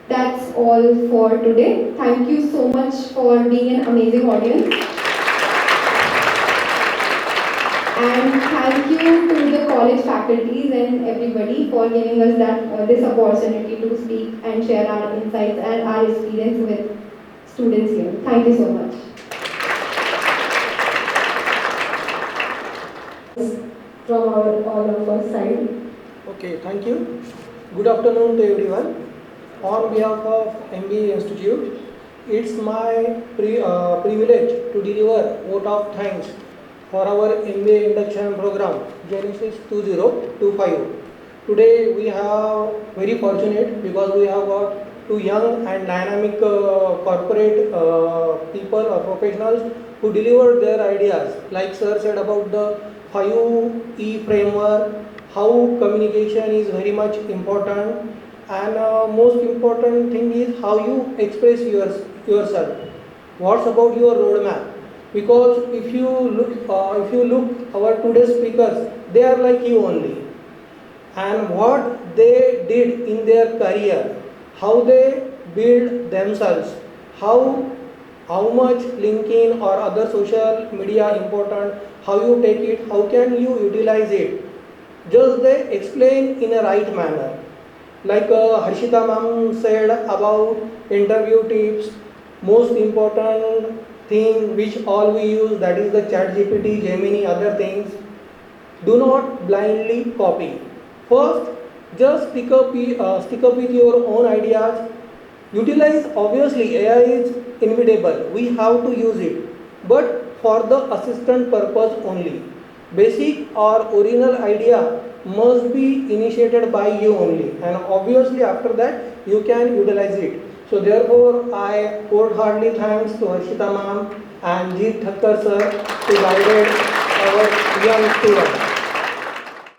that's all for today. Thank you so much for being an amazing audience. And thank you to the college faculties and everybody for giving us this opportunity to speak and share our insights and our experience with students here. Thank you so much. From all of our side. Okay, thank you. Good afternoon to everyone. On behalf of MBA Institute, it's my privilege to deliver vote of thanks for our MBA induction program, Genesis 2025. Today we are very fortunate because we have got two young and dynamic corporate people or professionals who delivered their ideas. Like sir said about the 5E framework, how communication is very much important, and most important thing is how you express yourself. What's about your roadmap? Because if you look our today's speakers, they are like you only, and what they did in their career, how they build themselves, how much LinkedIn or other social media important, how you take it, how can you utilize it, just they explain in a right manner. Like Harshita ma'am said about interview tips, most important thing which all we use, that is the chat GPT, Gemini, other things. Do not blindly copy. First, just stick up with your own ideas. Utilize, obviously AI is inevitable, we have to use it, but for the assistant purpose only. Basic or original idea must be initiated by you only, and obviously after that you can utilize it. So therefore I wholeheartedly thanks to Harshita ma'am and Jeet Thakkar sir to guided our young students.